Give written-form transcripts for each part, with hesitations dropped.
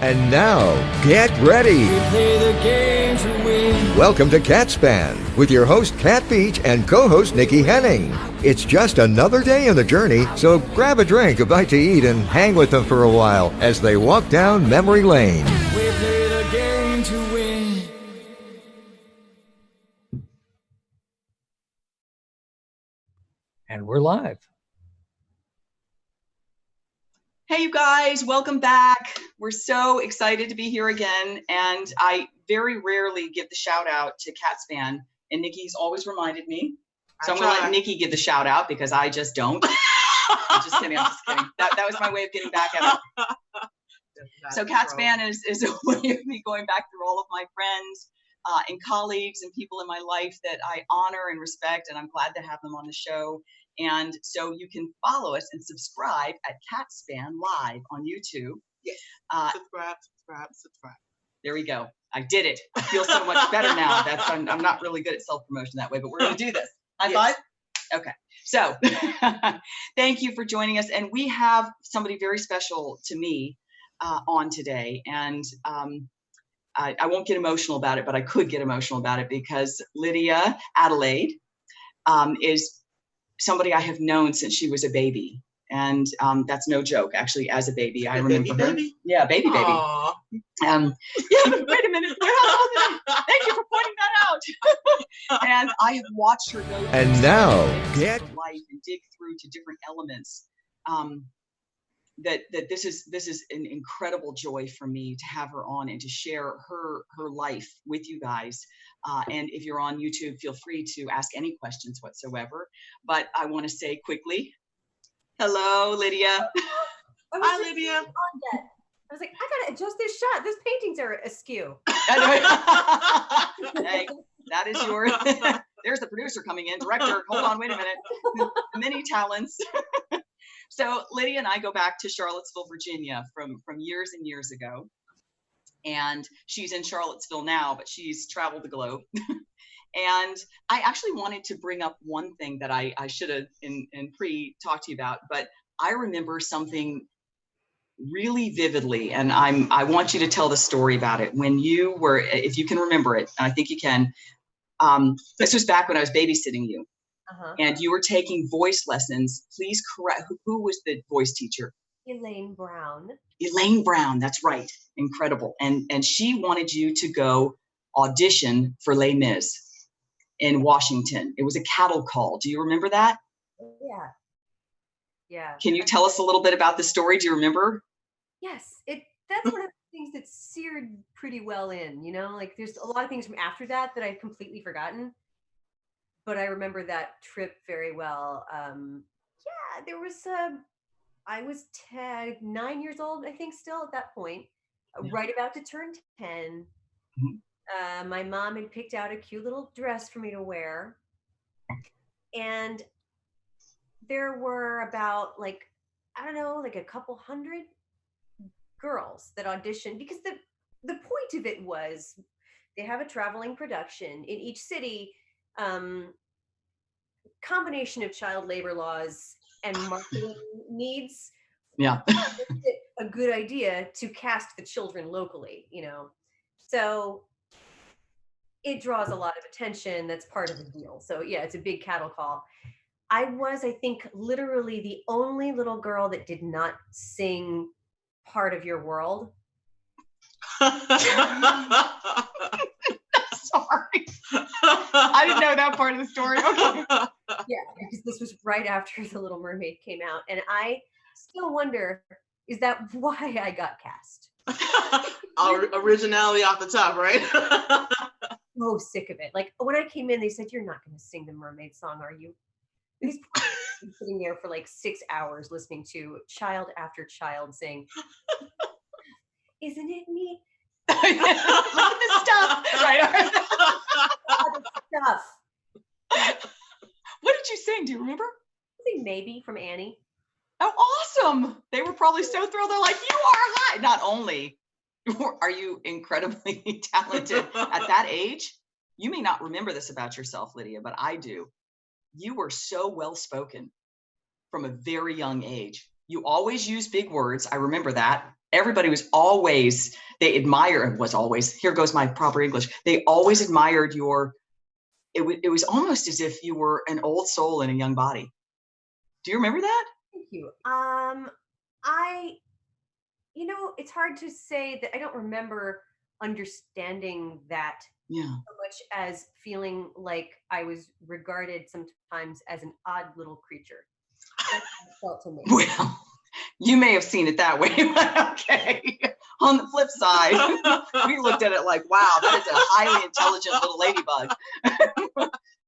And now, get ready. We play the game to win. Welcome to CatSpan with your host, Kat Beach, and co-host, Nikki Henning. It's just another day in the journey, so grab a drink, a bite to eat, and hang with them for a while as they walk down memory lane. We play the game to win. And we're live. Hey, you guys, welcome back. We're so excited to be here again. And I very rarely give the shout out to CatSpan, and Nikki's always reminded me. So I'm going to let Nikki give the shout out because I just don't. I'm just kidding. That was my way of getting back at her. So CatSpan is a way of me going back through all of my friends and colleagues and people in my life that I honor and respect, and I'm glad to have them on the show. And so you can follow us and subscribe at CatSpan Live on YouTube. Yes. Subscribe. There we go. I did it. I feel so much better now. I'm not really good at self-promotion that way, but we're going to do this. High five? Okay. So thank you for joining us. And we have somebody very special to me on today. And I won't get emotional about it, but I could get emotional about it because Lydia Adelaide is somebody I have known since she was a baby. And that's no joke, actually, as a baby. I remember her. Baby? Yeah, baby. Aww. Yeah, but wait a minute. Thank you for pointing that out. And I have watched her go through And now, get life and dig through to different elements. That this is an incredible joy for me to have her on and to share her life with you guys. And if you're on YouTube, feel free to ask any questions whatsoever. But I want to say quickly, hello, Lydia. Hi, Lydia. I was like, I gotta adjust this shot. Those paintings are askew. Hey, that is your. There's the producer coming in. Director, hold on, wait a minute. Many talents. So Lydia and I go back to Charlottesville, Virginia from years and years ago. And she's in Charlottesville now, but she's traveled the globe. And I actually wanted to bring up one thing that I should have in pre-talked to you about, but I remember something really vividly, and I want you to tell the story about it. When you were, if you can remember it, and I think you can, this was back when I was babysitting you. And you were taking voice lessons. Please correct, who was the voice teacher? Elaine Brown. Elaine Brown, that's right. Incredible. And she wanted you to go audition for Les Mis in Washington. It was a cattle call. Do you remember that? Yeah. Yeah. Can you tell us a little bit about the story? Do you remember? Yes. That's one of the things that's seared pretty well in, like there's a lot of things from after that I've completely forgotten. But I remember that trip very well. There was I was 9 years old, I think, still at that point, right about to turn 10. Mm-hmm. My mom had picked out a cute little dress for me to wear. And there were about a couple hundred girls that auditioned because the point of it was they have a traveling production in each city. Combination of child labor laws and marketing needs. Yeah. A good idea to cast the children locally, So it draws a lot of attention. That's part of the deal. So yeah, it's a big cattle call. I was, I think, literally the only little girl that did not sing Part of Your World. Sorry. I didn't know that part of the story. Okay. Yeah, because this was right after The Little Mermaid came out. And I still wonder, is that why I got cast? Originality off the top, right? Oh, sick of it. Like when I came in, they said, "You're not going to sing the mermaid song, are you?" These sitting there for 6 hours listening to child after child sing, "Isn't it me?" Look at this stuff. Right. Stuff. What did you sing? Do you remember? I think Maybe from Annie. Oh, awesome. They were probably so thrilled. They're like, you are hot. Not only are you incredibly talented at that age, you may not remember this about yourself, Lydia, but I do. You were so well-spoken from a very young age. You always use big words. I remember that. everybody was always, here goes my proper English. They always admired it was almost as if you were an old soul in a young body. Do you remember that? Thank you. It's hard to say that I don't remember understanding that Yeah. so much as feeling like I was regarded sometimes as an odd little creature. That's how it felt to me. Well, you may have seen it that way, but okay. On the flip side, we looked at it like, wow, that is a highly intelligent little ladybug.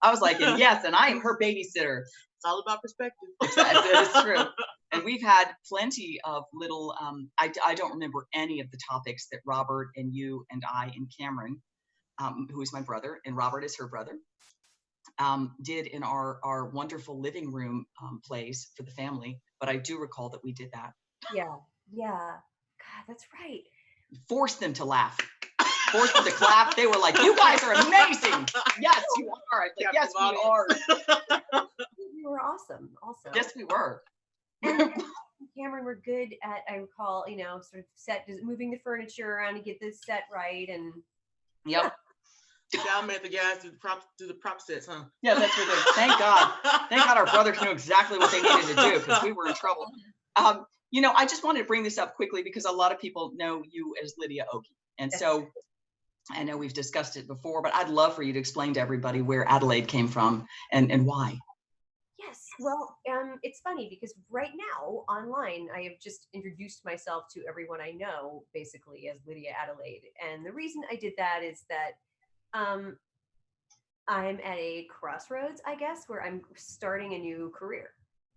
I was like, and yes, and I am her babysitter. It's all about perspective. That is true. And we've had plenty of little, I don't remember any of the topics that Robert and you and I and Cameron, who is my brother, and Robert is her brother, did in our wonderful living room plays for the family. But I do recall that we did that. Yeah. God, that's right. Forced them to laugh. Forced them to clap. They were like, you guys are amazing. Yes, you are. I was like, yes, we are. We were awesome. Also. Yes, we were. And Cameron were good at, I recall, sort of moving the furniture around to get this set right. And yep. Y'all made the guys do the prop sets, huh? Yeah, that's what they did. Thank God. Thank God our brothers knew exactly what they needed to do, because we were in trouble. I just wanted to bring this up quickly because a lot of people know you as Lydia Ogie. And so I know we've discussed it before, but I'd love for you to explain to everybody where Adelaide came from and why. Yes. Well, it's funny because right now online, I have just introduced myself to everyone I know basically as Lydia Adelaide. And the reason I did that is that I'm at a crossroads, I guess, where I'm starting a new career,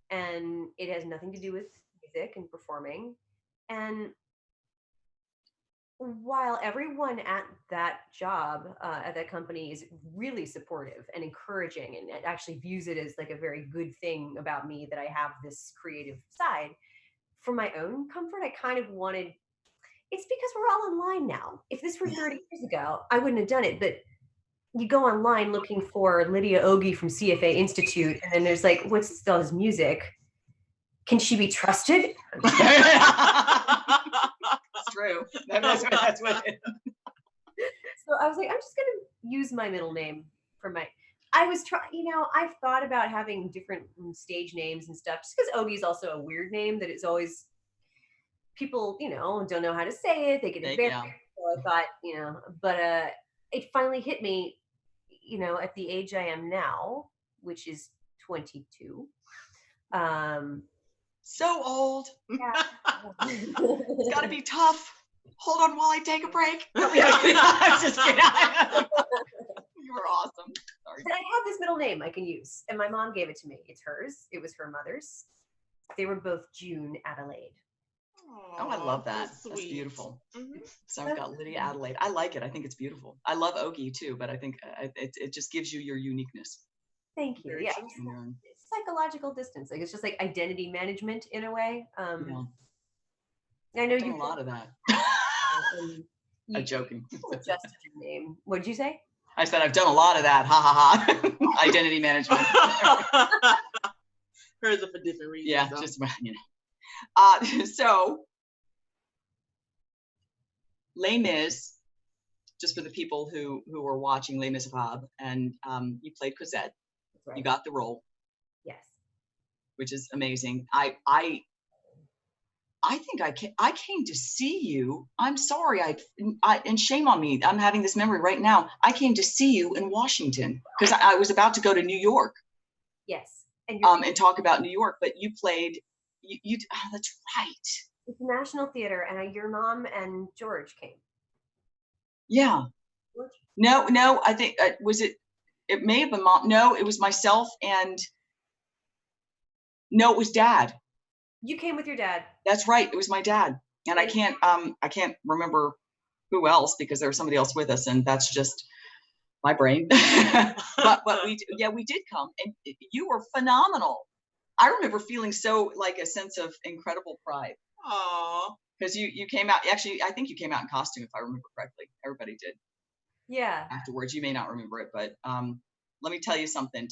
and it has nothing to do with music and performing. And while everyone at that job, at that company is really supportive and encouraging, and it actually views it as like a very good thing about me that I have this creative side, for my own comfort, I kind of wanted, it's because we're all online now. If this were 30 years ago, I wouldn't have done it, but you go online looking for Lydia Ogie from CFA Institute, and then there's like, what's all this music? Can she be trusted? It's true. That's what it is. So I was like, I'm just gonna use my middle name for I was I've thought about having different stage names and stuff, just because Ogie is also a weird name that it's always, people, don't know how to say it. They get embarrassed. So I thought, but it finally hit me, at the age I am now, which is 22. So old. Yeah. It's got to be tough. Hold on while I take a break. I'm just kidding. You were awesome. Sorry. And I have this middle name I can use, and my mom gave it to me. It's hers. It was her mother's. They were both June Adelaide. Oh, I love that. That's beautiful. Mm-hmm. So I've got Lydia Adelaide. I like it. I think it's beautiful. I love Ogie too, but I think it just gives you your uniqueness. Thank you. Yeah. It's psychological distance. Like, it's just like identity management in a way. I know you've done a lot of that. I'm joking. Adjusted your name. What did you say? I said I've done a lot of that. Ha ha ha. Identity management. Hers are for different reasons. Yeah, though. just so Les Mis, just for the people who were watching Les Miserables, and you played Cosette. Right. You got the role. Yes. Which is amazing. I think I came to see you. I'm sorry. And shame on me. I'm having this memory right now. I came to see you in Washington because I was about to go to New York. Yes. And talk about New York, but you played. That's right. It's the National Theater, and your mom and George came. Yeah. George? No. I think was it. It may have been mom. No, it was myself and. No, it was Dad. You came with your dad. That's right. It was my dad, and I can't remember who else because there was somebody else with us, and that's just my brain. but we did come, and you were phenomenal. I remember feeling so like a sense of incredible pride. Aww. Because you came out, actually, I think you came out in costume, if I remember correctly. Everybody did. Yeah. Afterwards, you may not remember it, but let me tell you something.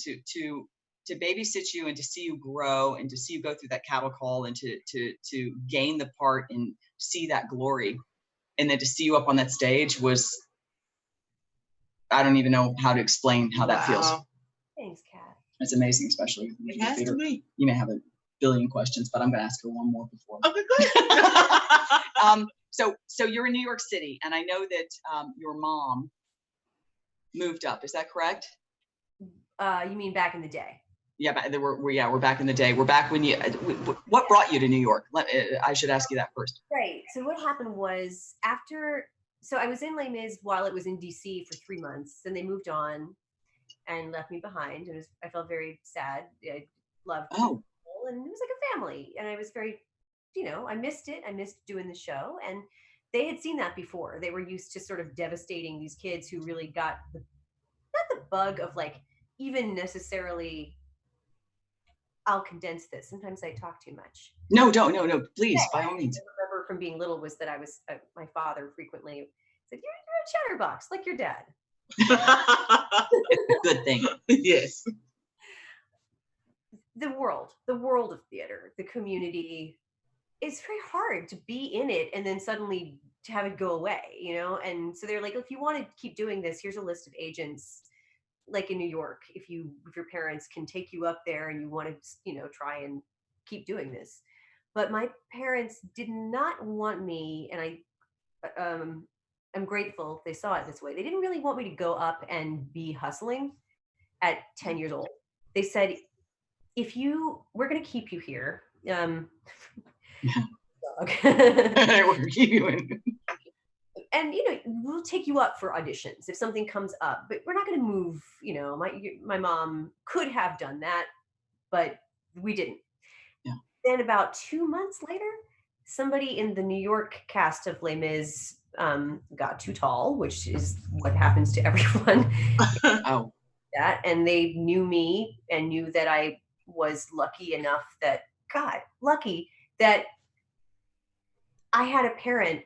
to babysit you and to see you grow and to see you go through that cattle call and to gain the part and see that glory, and then to see you up on that stage was, I don't even know how to explain how that feels. Thanks, Kat. It's amazing, especially with It has to be. You may have a billion questions, but I'm going to ask her one more before. Okay, good. So you're in New York City, and I know that your mom moved up. Is that correct? You mean back in the day? Yeah, we're back in the day. We're back when you. What brought you to New York? I should ask you that first. Right. So what happened was so I was in Les Mis while it was in DC for 3 months. Then they moved on and left me behind, and I felt very sad. I loved people, and it was like a family, and I was very, I missed it. I missed doing the show, and they had seen that before. They were used to sort of devastating these kids who really got not the bug of like even necessarily. I'll condense this. Sometimes I talk too much. No, please, by all means. I remember from being little was that I was my father frequently said, "You're a chatterbox, like your dad." Good thing. Yes. The world of theater, the community, it's very hard to be in it and then suddenly to have it go away, And so they're like, if you want to keep doing this, here's a list of agents, like in New York, if your parents can take you up there and you want to, try and keep doing this. But my parents did not want me, and I'm grateful they saw it this way. They didn't really want me to go up and be hustling at 10 years old. They said, we're going to keep you here. And we'll take you up for auditions if something comes up, but we're not going to move. My mom could have done that, but we didn't. Yeah. Then about 2 months later, somebody in the New York cast of Les Mis got too tall, which is what happens to everyone. Oh. That, and they knew me and knew that I was lucky that I had a parent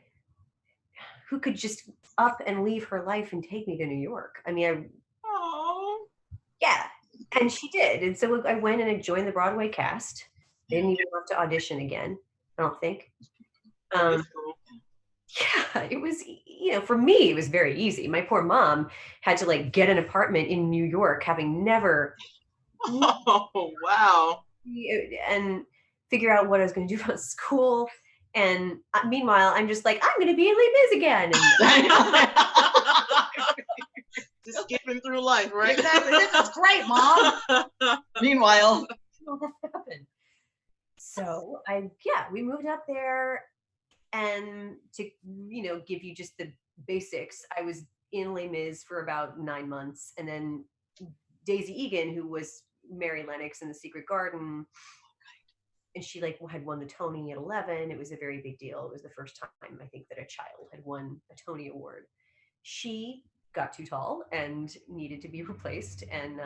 who could just up and leave her life and take me to New York. I mean, yeah, and she did. And so I went and I joined the Broadway cast. Didn't even have to audition again, I don't think. Yeah, it was, for me, it was very easy. My poor mom had to like get an apartment in New York, having never. Oh, wow. And figure out what I was going to do about school. And meanwhile, I'm just like, I'm going to be in Les Mis again. Just skipping through life, right? Exactly. This is great, Mom. Meanwhile. What happened? So we moved up there, and to, give you just the basics, I was in Les Mis for about 9 months. And then Daisy Egan, who was Mary Lennox in The Secret Garden, and she had won the Tony at 11. It was a very big deal. It was the first time I think that a child had won a Tony Award. She got too tall and needed to be replaced. And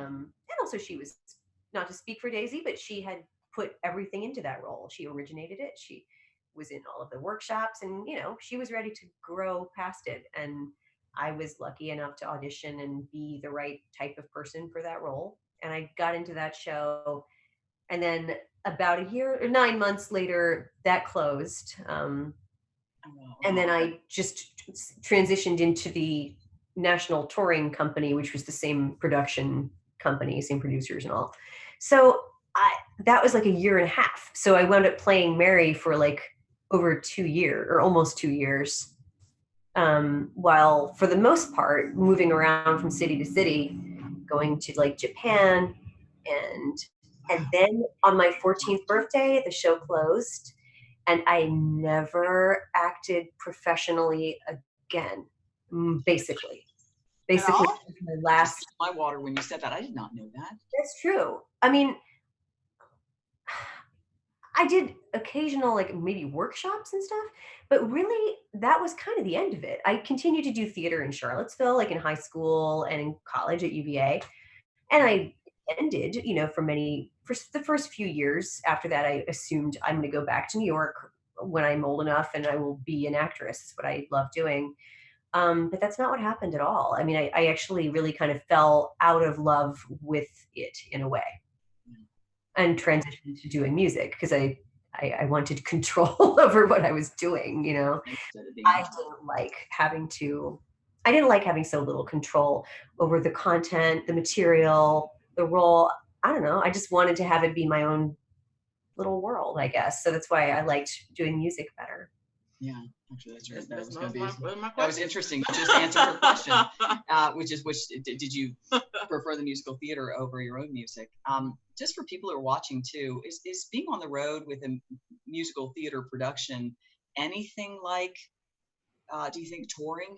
also she was, not to speak for Daisy, but she had put everything into that role. She originated it. She was in all of the workshops, and, she was ready to grow past it. And I was lucky enough to audition and be the right type of person for that role. And I got into that show. And then about a year or 9 months later, that closed. And then I just transitioned into the National Touring Company, which was the same production company, same producers and all. So that was like a year and a half. So I wound up playing Mary for like over 2 years, or almost 2 years, while for the most part moving around from city to city, going to like Japan, and then on my 14th birthday, the show closed, and I never acted professionally again. Basically, my last. My water when you said that. I did not know that. That's true. I mean, I did occasional maybe workshops and stuff, but really that was kind of the end of it. I continued to do theater in Charlottesville, like in high school and in college at UVA, and I ended, for the first few years after that, I assumed I'm going to go back to New York when I'm old enough and I will be an actress. It's what I love doing. But that's not what happened at all. I mean, I actually really kind of fell out of love with it in a way. and transitioned to doing music because I wanted control over what I was doing, you know. Instead of being I didn't like having so little control over the content, the material, the role. I don't know. I just wanted to have it be my own little world, I guess. So that's why I liked doing music better. Yeah, actually, that's right. That That's was going to be. my question. That was interesting. You just answered her question, which did you prefer the musical theater over your own music? Just for people who are watching too, is being on the road with a musical theater production anything like? Do you think touring?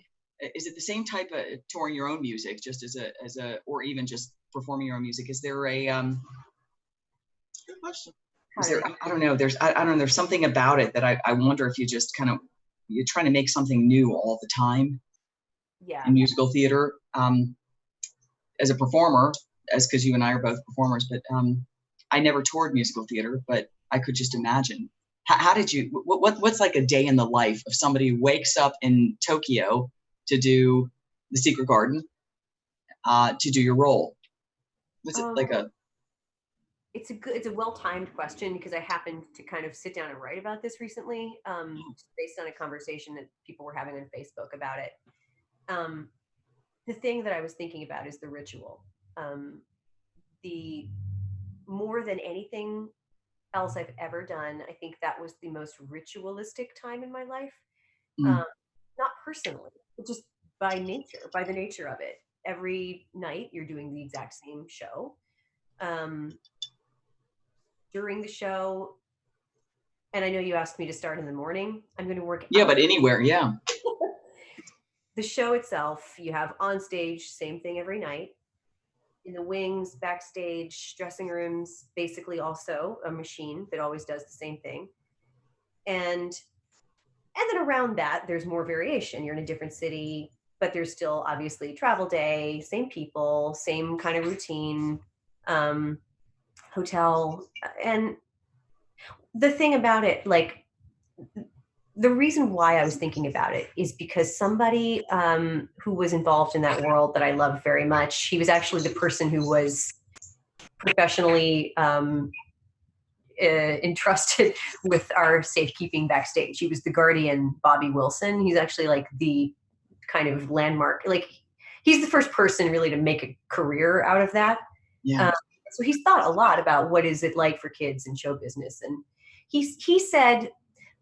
Is it the same type of touring your own music, just as a, or even just performing your own music? Is there a Good question. Is there, I don't know. I don't know. There's something about it that I wonder if you just kind of, you're trying to make something new all the time. Yeah. In musical theater, as a performer, because you and I are both performers, but I never toured musical theater, but I could just imagine. How did you? What's like a day in the life of somebody who wakes up in Tokyo to do The Secret Garden, to do your role? Was it like a? It's a well-timed question because I happened to kind of sit down and write about this recently, based on a conversation that people were having on Facebook about it. The thing that I was thinking about is the ritual. The more than anything else I've ever done, I think that was the most ritualistic time in my life. Not personally, but just by the nature of it. Every night you're doing the exact same show. During the show, and I know you asked me to start in the morning, I'm going to work. Yeah, but anywhere, yeah. The show itself, you have on stage, same thing every night. In the wings, backstage, dressing rooms, basically also a machine that always does the same thing. And then around that, there's more variation. You're in a different city, but there's still obviously travel day, same people, same kind of routine, hotel. And the thing about it, like, the reason why I was thinking about it is because somebody who was involved in that world that I love very much, he was actually the person who was professionally entrusted with our safekeeping backstage. He was the guardian, Bobby Wilson. He's actually like the kind of landmark, like he's the first person really to make a career out of that. Yeah. So he's thought a lot about what is it like for kids in show business. And he said,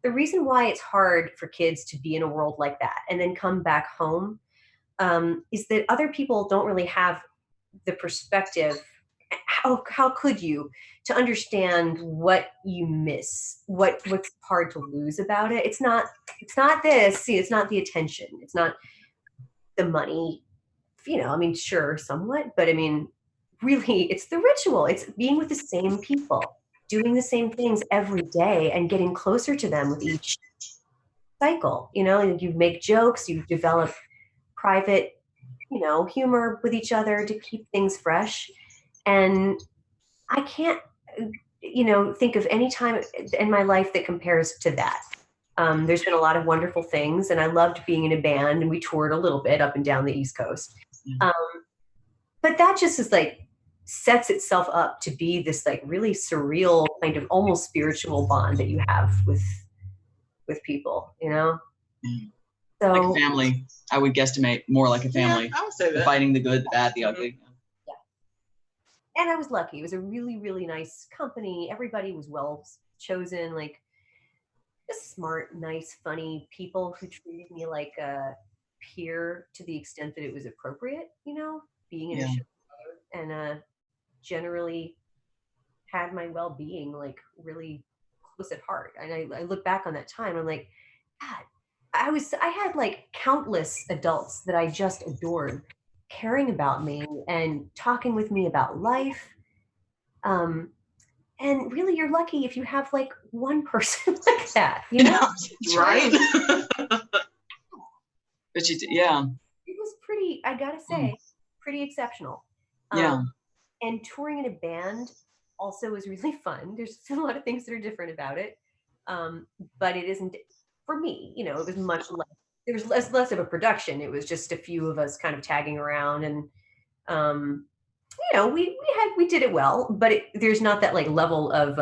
the reason why it's hard for kids to be in a world like that and then come back home is that other people don't really have the perspective. How could you, to understand what you miss, what's hard to lose about it? It's not this. See, it's not the attention. It's not the money. You know, I mean, sure, somewhat, but I mean, really, it's the ritual. It's being with the same people, doing the same things every day and getting closer to them with each cycle, you know, and you make jokes, you develop private, you know, humor with each other to keep things fresh. And I can't, you know, think of any time in my life that compares to that. There's been a lot of wonderful things, and I loved being in a band, and we toured a little bit up and down the East Coast. But that just is like, sets itself up to be this like really surreal kind of almost spiritual bond that you have with people, you know? So Like a family. I would guesstimate more like a family. Yeah, I would say The that. fighting, the good, the bad, the ugly. and I was lucky. It was a really, really nice company. Everybody was well chosen, like just smart, nice, funny people who treated me like a peer to the extent that it was appropriate, you know, being in a show, and generally had my well-being like really close at heart. And I look back on that time, I'm like, God, I had like countless adults that I just adored caring about me and talking with me about life. And really, you're lucky if you have like one person like that, you know? Right? But yeah. It was pretty, I gotta say, pretty exceptional. Yeah. And touring in a band also was really fun. There's a lot of things that are different about it. But it isn't, for me, you know, it was much less, there was less of a production. It was just a few of us kind of tagging around and you know, we did it well, but there's not that like level of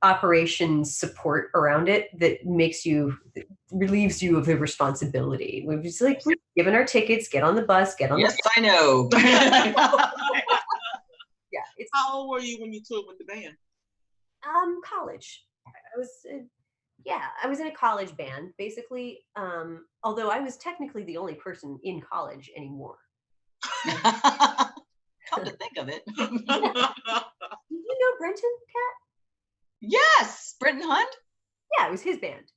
operations support around it that relieves you of the responsibility. We're just like, we're given our tickets, get on the bus, get on Yes, the I know. yeah, it's How old were you when you toured with the band? college. I was I was in a college band basically. Although I was technically the only person in college anymore. Come to think of it. Do you know Brenton, Kat? Yes, Brenton Hunt. Yeah, it was his band,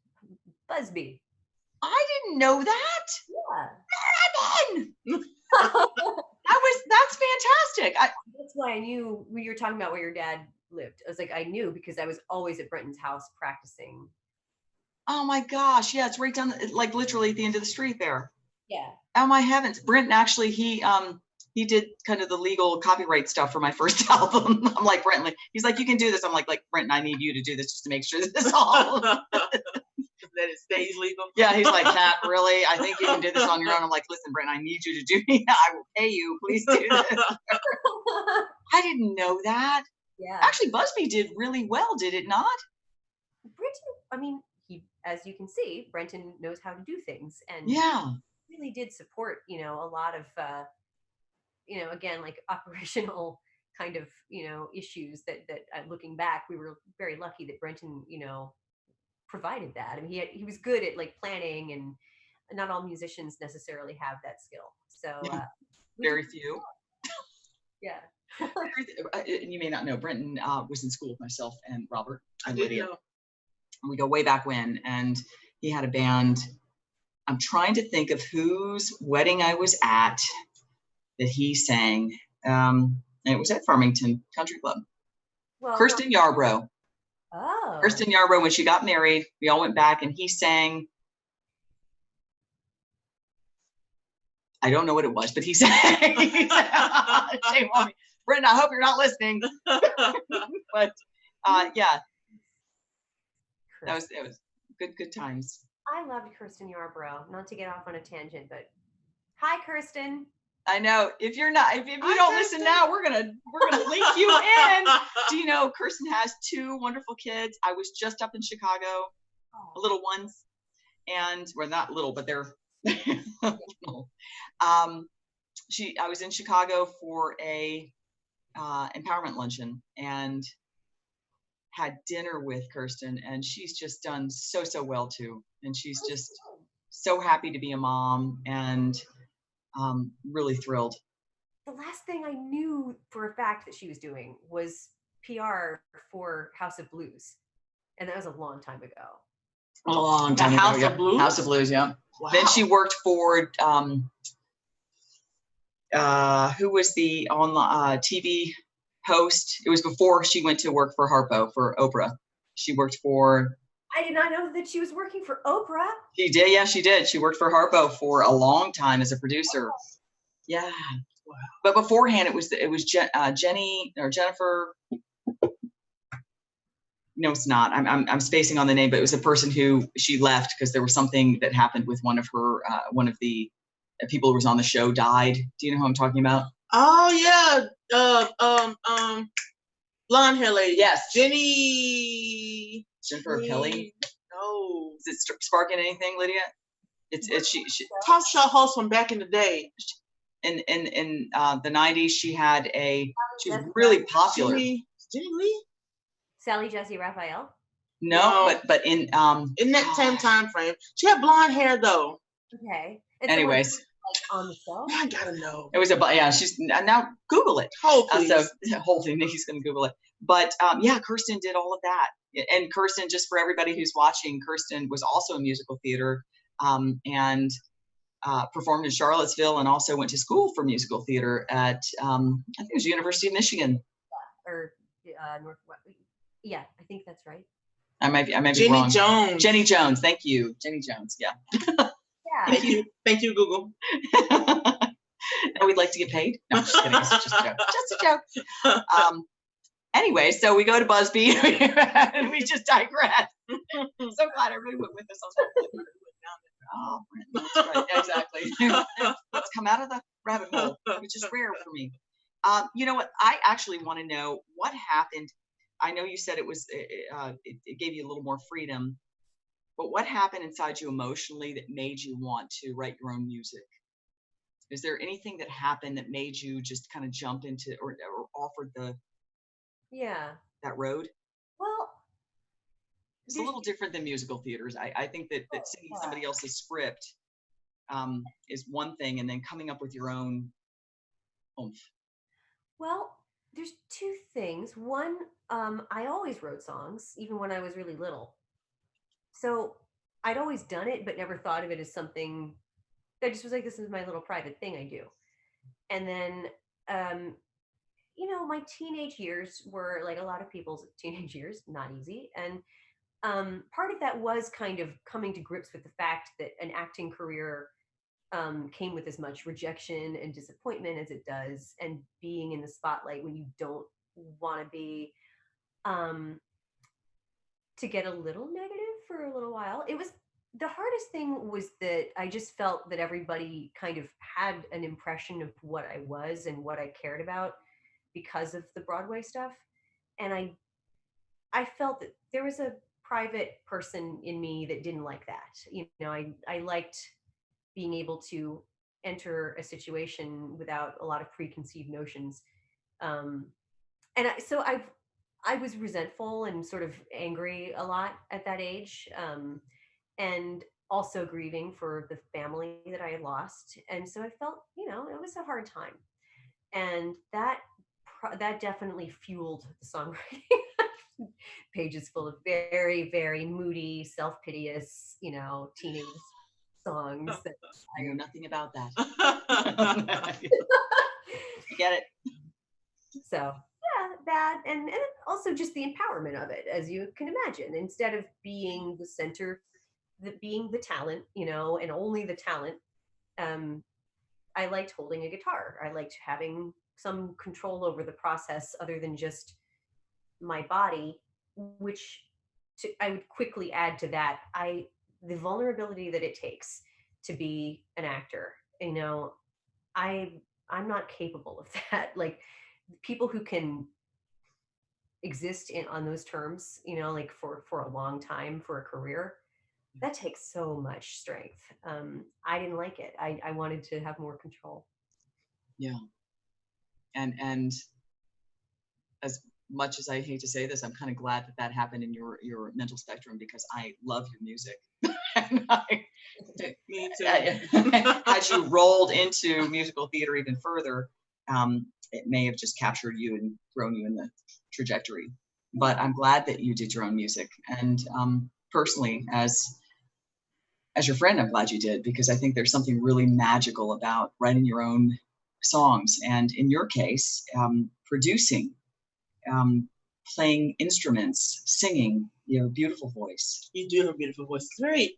Busby. I didn't know that. Yeah. Brenton! That's fantastic. That's why I knew when you were talking about where your dad lived. I was like, I knew because I was always at Brenton's house practicing. Oh my gosh, yeah, it's right down, like literally at the end of the street there. Yeah. Oh my heavens, Brenton actually he did kind of the legal copyright stuff for my first album. I'm like, Brenton, he's like, you can do this. I'm like Brenton, I need you to do this just to make sure this all that it stays legal. Yeah, he's like, Kat, really? I think you can do this on your own. I'm like, listen, Brenton, I need you to do it. I will pay you. Please do this. I didn't know that. Yeah. Actually, Busby did really well, did it not? Brenton, I mean, as you can see, Brenton knows how to do things, and yeah, really did support, you know, a lot of, you know, again, like operational kind of, you know, issues that looking back, we were very lucky that Brenton, you know, provided that. I mean, he was good at like planning, and not all musicians necessarily have that skill. So very few. Yeah. You may not know, Brenton was in school with myself and Robert and I did Lydia. know. And we go way back when, and he had a band. I'm trying to think of whose wedding I was at that he sang. And it was at Farmington Country Club. Well, Kirsten Yarbrough. Oh. Kirsten Yarbrough, when she got married, we all went back and he sang. I don't know what it was, but he sang. Shame on me. Brenton, I hope you're not listening. But yeah, it was good times. I loved Kirsten Yarbrough. Not to get off on a tangent, but hi, Kirsten. I know if you don't listen now, we're gonna link you in. Do you know Kirsten has 2 wonderful kids? I was just up in Chicago, little ones, and we're not little, but they're little. I was in Chicago for a empowerment luncheon and had dinner with Kirsten, and she's just done so well too, and she's just so happy to be a mom and really thrilled. The last thing I knew for a fact that she was doing was PR for House of Blues, and that was a long time ago. A long time House ago. of Blues? House of Blues, yeah. Wow. Then she worked for who was the on TV host? It was before she went to work for Harpo for Oprah. She worked for. I did not know that she was working for Oprah. She did, yeah, she did. She worked for Harpo for a long time as a producer. Yeah. Wow. But beforehand, it was Jenny or Jennifer. No, it's not. I'm spacing on the name, but it was a person who she left because there was something that happened with one of the people who was on the show died. Do you know who I'm talking about? Oh yeah. Blonde hair lady. Yes. Jennifer Kelly. No. Is it sparking anything, Lydia? It's she talk show host from back in the day. In the 90s, she was really popular. Jenny Lee? Sally Jesse Raphael? No, but in that same time frame. She had blonde hair though. Okay. Anyways. Like on the show? I gotta know. It was she's now Google it. Oh, please. So hopefully Nikki's gonna Google it. But yeah, Kirsten did all of that. And Kirsten, just for everybody who's watching, Kirsten was also in musical theater and performed in Charlottesville, and also went to school for musical theater at I think it was University of Michigan. Or Northwest. Yeah, I think that's right. I might be wrong. Jones. Jenny Jones. Thank you. Jenny Jones. Yeah. Yeah. Thank you, Google. And we'd like to get paid. No, I'm just kidding. It's just a joke. Just a joke. Anyway, so we go to Busby and we just digress. So glad everybody went with us. Oh, that's right. Exactly. Let's come out of the rabbit hole, which is rare for me. You know what? I actually want to know what happened. I know you said it gave you a little more freedom, but what happened inside you emotionally that made you want to write your own music? Is there anything that happened that made you just kind of jump into or offered Yeah. that road? Well, It's a there's little different than musical theaters. I think that singing somebody else's script is one thing, and then coming up with your own oomph. well, there's two things. One, I always wrote songs, even when I was really little. So I'd always done it, but never thought of it as something that just was like, this is my little private thing I do. And then, um, my teenage years were like a lot of people's teenage years, not easy. And part of that was kind of coming to grips with the fact that an acting career came with as much rejection and disappointment as it does, and being in the spotlight when you don't want to be, um, to get a little negative for a little while. It was the hardest thing was that I just felt that everybody kind of had an impression of what I was and what I cared about because of the Broadway stuff. And I felt that there was a private person in me that didn't like that. I liked being able to enter a situation without a lot of preconceived notions. Um, I was resentful and sort of angry a lot at that age, and also grieving for the family that I had lost. And so I felt, it was a hard time, and that definitely fueled the songwriting. Pages full of very, very moody, self-piteous, teenage songs that I know nothing about that. I I Get it? So yeah, that and also just the empowerment of it, as you can imagine. Instead of being the center, being the talent, and only the talent, um, I liked holding a guitar. I liked having some control over the process other than just my body, which I would quickly add to that. The vulnerability that it takes to be an actor, I I'm not capable of that. Like people who can exist on those terms, like for a long time for a career, that takes so much strength. I didn't like it. I wanted to have more control. Yeah. And as much as I hate to say this, I'm kind of glad that happened in your mental spectrum because I love your music. And Me too. as you rolled into musical theater even further, it may have just captured you and thrown you in the trajectory. But I'm glad that you did your own music. And personally, as your friend, I'm glad you did because I think there's something really magical about writing your own songs, and in your case, producing, playing instruments, singing. You have a beautiful voice. You do have a beautiful voice. It's very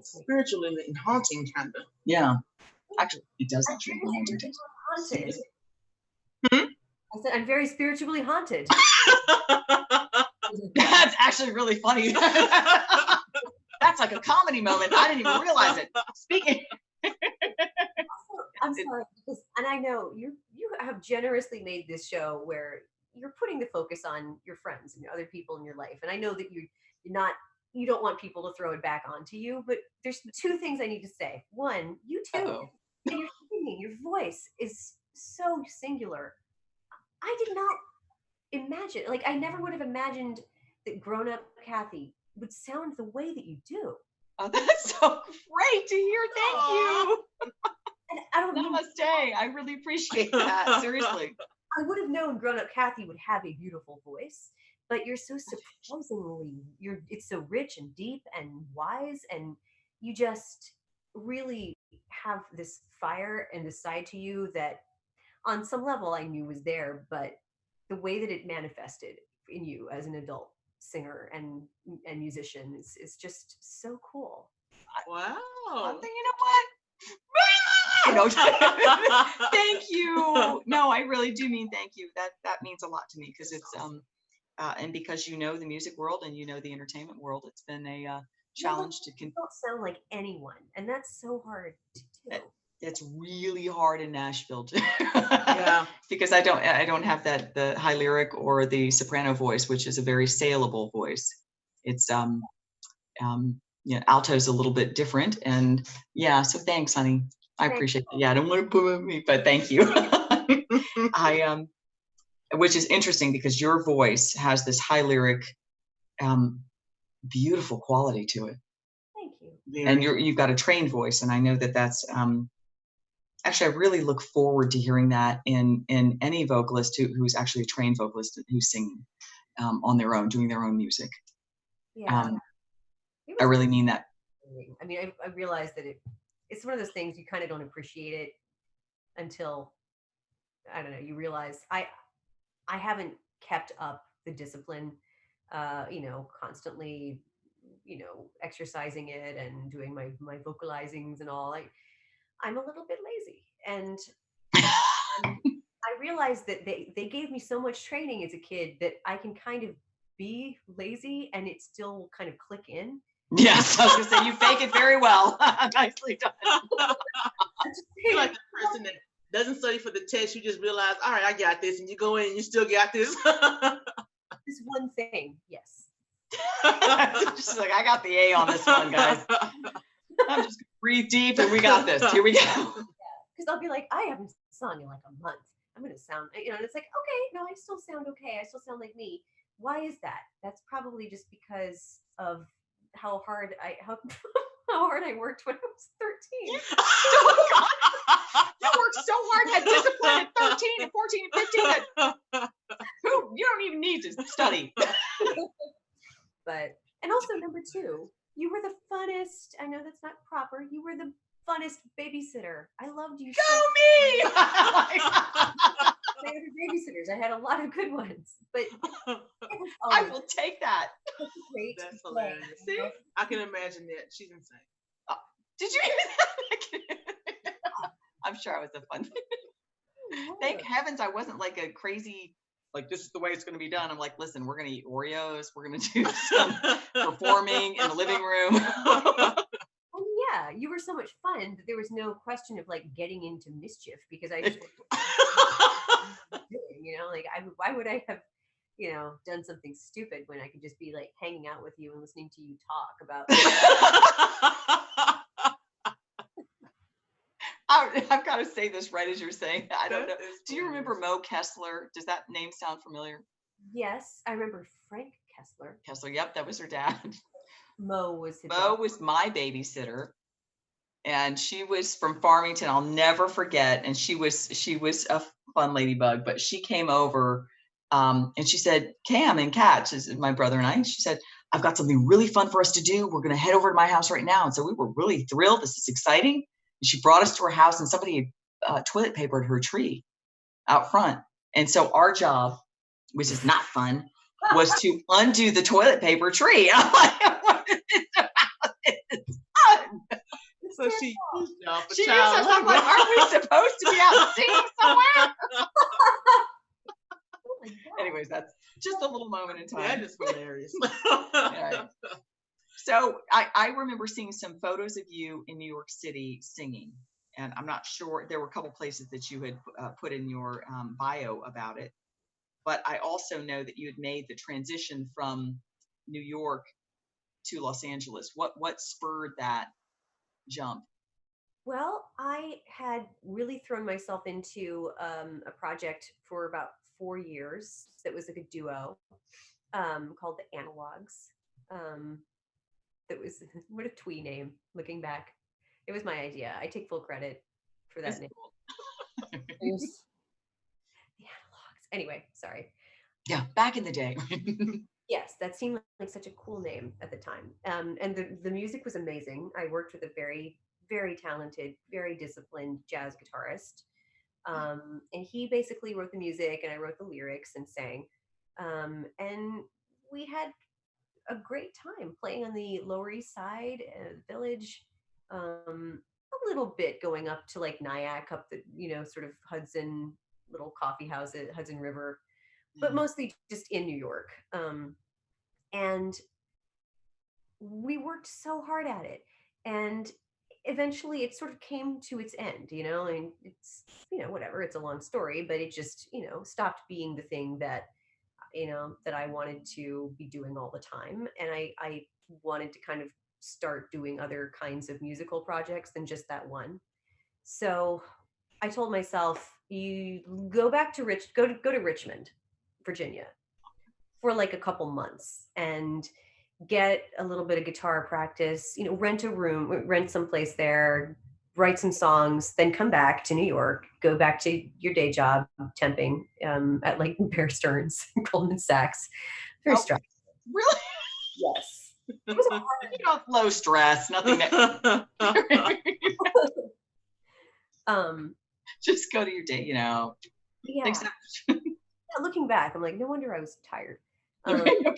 spiritual and haunting, kind of. Yeah, actually, it does actually. Haunted. Hmm? I said I'm very spiritually haunted. That's actually really funny. That's like a comedy moment. I didn't even realize it. Speaking. I'm sorry, and I know you have generously made this show where you're putting the focus on your friends and other people in your life, and I know that you don't want people to throw it back onto you, but there's two things I need to say. One, you too, Uh-oh. and your singing, your voice is so singular. I did not imagine, like, I never would have imagined that grown-up Kathy would sound the way that you do. Oh, that's so great to hear. Thank you. And I don't mean Namaste. I really appreciate that. Seriously. I would have known grown-up Kathy would have a beautiful voice, but you're so surprisingly, it's so rich and deep and wise, and you just really have this fire and this side to you that on some level I knew was there, but the way that it manifested in you as an adult singer and musician is just so cool. Wow. You know what? No, thank you. No, I really do mean thank you. That means a lot to me because it's and because you know the music world and you know the entertainment world, it's been a challenge to. You don't sound like anyone, and that's so hard to do. it's really hard in Nashville too. Yeah. Because I don't have the high lyric or the soprano voice, which is a very saleable voice. It's alto's a little bit different, and yeah. So thanks, honey. I appreciate that. Yeah, I don't want to put on me, but thank you. I which is interesting because your voice has this high lyric, beautiful quality to it. Thank you. And you've got a trained voice, and I know that's actually I really look forward to hearing that in any vocalist who's actually a trained vocalist who's singing on their own, doing their own music. Yeah. I really mean that. I mean, I realized that it's one of those things you kind of don't appreciate it until, I don't know, you realize I haven't kept up the discipline, constantly, exercising it and doing my vocalizings and all. I'm a little bit lazy, and I realized that they gave me so much training as a kid that I can kind of be lazy and it still will kind of click in. Yes, I was gonna say you fake it very well. Nicely done. You're like the person that doesn't study for the test. You just realize, all right, I got this, and you go in and you still got this. This one thing, yes. Just like, I got the A on this one, guys. I'm just gonna breathe deep, and we got this. Here we go. Because I'll be like, I haven't sung in like a month. I'm gonna sound, and it's like, okay, no, I still sound okay. I still sound like me. Why is that? That's probably just because of how hard how hard I worked when I was 13. You worked so hard, had discipline at 13 and 14 and 15. You don't even need to study. But, and also number 2, you were the funnest. I know that's not proper. You were the funnest babysitter. I loved you. Go me! Favorite babysitters. I had a lot of good ones, but I will take that. Great. That's hilarious. See? I can imagine that. She's insane. Did you hear that? I'm sure I was a fun. Thank heavens I wasn't like a crazy, like, this is the way it's going to be done. I'm like, listen, we're going to eat Oreos. We're going to do some performing in the living room. Oh yeah, you were so much fun that there was no question of like getting into mischief because I just, like why would I have, done something stupid when I could just be like hanging out with you and listening to you talk about. I've got to say this right as you're saying. I don't know. Do you remember Mo Kessler? Does that name sound familiar? Yes, I remember Frank Kessler. Kessler, yep, that was her dad. Mo was my babysitter, and she was from Farmington. I'll never forget. And she was a fun ladybug, but she came over, and she said, "Cam and Kat," is my brother and I. And she said, "I've got something really fun for us to do. We're going to head over to my house right now." And so we were really thrilled. This is exciting. And she brought us to her house, and somebody had toilet papered her tree out front. And so our job, which is not fun, was to undo the toilet paper tree. I'm like, what is this about? It's fun. So she used y'all for She used child us. I'm like, aren't we supposed to be out singing somewhere? Oh my God. Anyways, that's just a little moment in time. That is hilarious. Right. So I remember seeing some photos of you in New York City singing, and I'm not sure, there were a couple places that you had put in your bio about it, but I also know that you had made the transition from New York to Los Angeles. What spurred that jump? Well, I had really thrown myself into a project for about 4 years that was like a duo called the Analogs. That was, what a twee name, looking back. It was my idea. I take full credit for that name. The Analogs. Anyway, sorry. Yeah, back in the day. Yes, that seemed like such a cool name at the time. And the music was amazing. I worked with a very, very talented, very disciplined jazz guitarist. And he basically wrote the music and I wrote the lyrics and sang. And we had a great time playing on the Lower East Side, Village, a little bit going up to like Nyack, up the, sort of Hudson, little coffee house at Hudson River, but mostly just in New York. And we worked so hard at it. And eventually it sort of came to its end, and it's, whatever, it's a long story, but it just, stopped being the thing that, that I wanted to be doing all the time. And I wanted to kind of start doing other kinds of musical projects than just that one. So I told myself, you go back to go to Richmond, Virginia for like a couple months and get a little bit of guitar practice, rent a room, rent someplace there, write some songs, then come back to New York, go back to your day job, temping at like Bear Stearns, Goldman Sachs. Very Oh, stressful. really? Yes. It was a Low stress, nothing that. Just go to your day, Yeah. Except, Yeah, looking back, I'm like, no wonder I was tired. okay.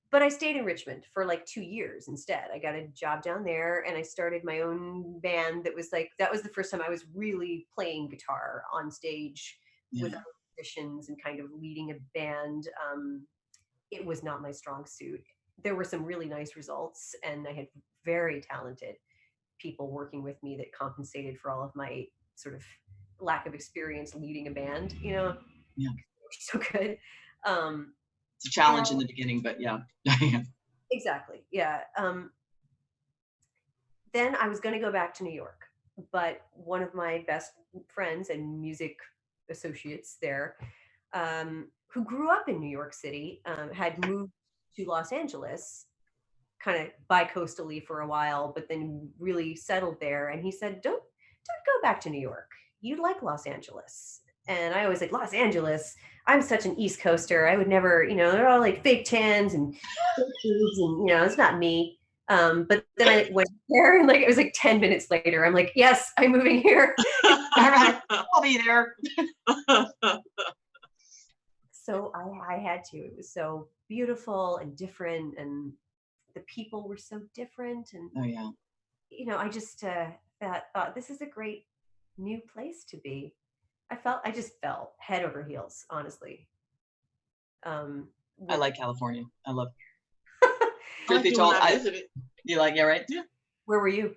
But I stayed in Richmond for like 2 years instead. I got a job down there and I started my own band that was the first time I was really playing guitar on stage with other musicians and kind of leading a band. It was not my strong suit. There were some really nice results and I had very talented people working with me that compensated for all of my sort of lack of experience leading a band, Yeah. So good. It's a challenge in the beginning, but yeah. Exactly. Yeah. Then I was going to go back to New York, but one of my best friends and music associates there, who grew up in New York City, had moved to Los Angeles kind of bi-coastally for a while, but then really settled there. And he said, don't go back to New York. You like Los Angeles. And I always like, Los Angeles, I'm such an East Coaster. I would never, they're all like fake tans and foods and, it's not me. But then I went there and like, it was like 10 minutes later, I'm like, yes, I'm moving here. All right, I'll be there. So I had to. It was so beautiful and different, and the people were so different. And, Oh yeah. I just thought this is a great new place to be. I just fell head over heels, honestly. I like California. I love. Truth be told, I visited. You like it, right? Yeah. Where were you?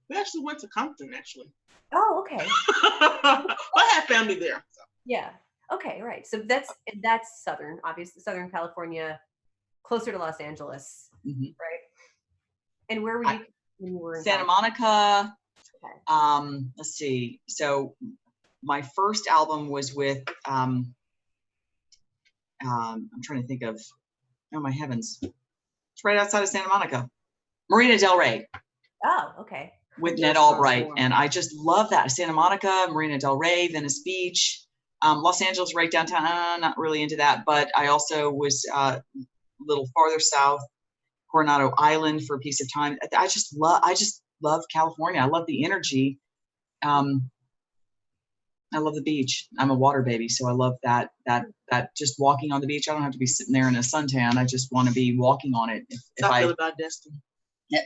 We actually went to Compton, actually. Oh, okay. I had family there. So. Yeah. Okay. Right. So that's southern, obviously, Southern California, closer to Los Angeles, right? And where were you when you were in Santa Monica? Okay. Let's see. So my first album was with I'm trying to think of, oh my heavens, it's right outside of Santa Monica, Marina Del Rey. Oh, okay. With Ned Albright, and I just love that. Santa Monica, Marina Del Rey, Venice Beach, Los Angeles, right downtown. Not really into that, but I also was a little farther south, Coronado Island for a piece of time. I just love California. I love the energy. I love the beach. I'm a water baby, so I love that just walking on the beach. I don't have to be sitting there in a suntan. I just want to be walking on it. If I feel about Destin.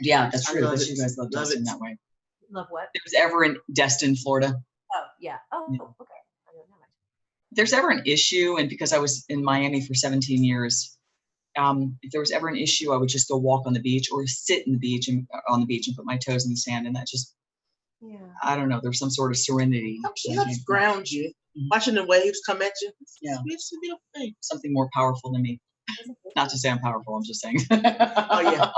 Yeah, that's true. But you guys love Destin that way. Love what? If there's ever in Destin, Florida. Oh, yeah. Oh, Yeah. Okay. I don't know. If there's ever an issue, and because I was in Miami for 17 years, if there was ever an issue, I would just go walk on the beach or sit on the beach and put my toes in the sand, and that just, I don't know, there's some sort of serenity. It helps ground you. Watching the waves come at you. It's a beautiful thing. Something more powerful than me. Not to say I'm powerful, I'm just saying. Oh yeah.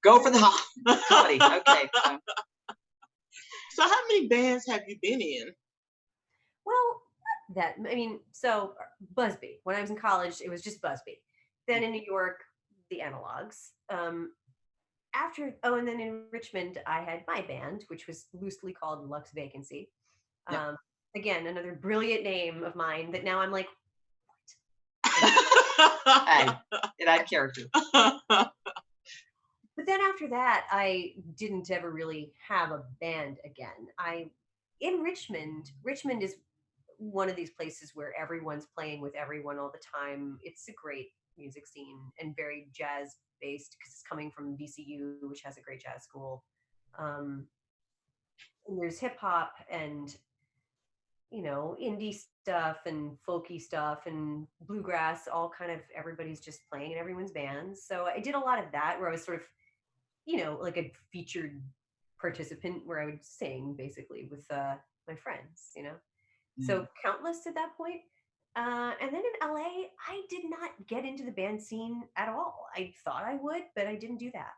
Go for the comedy. Okay. So how many bands have you been in? Well, so Busby. When I was in college, it was just Busby. Then in New York, the Analogs. And then in Richmond, I had my band, which was loosely called Lux Vacancy. Yeah. Again, another brilliant name of mine that now I'm like, Hey, it had character. But then after that, I didn't ever really have a band again. In Richmond is one of these places where everyone's playing with everyone all the time. It's a great music scene and very jazz based because it's coming from VCU, which has a great jazz school. And there's hip hop and, indie stuff and folky stuff and bluegrass, all kind of everybody's just playing in everyone's bands. So I did a lot of that where I was sort of like a featured participant where I would sing basically with my friends, So countless at that point. And then in LA, I did not get into the band scene at all. I thought I would, but I didn't do that.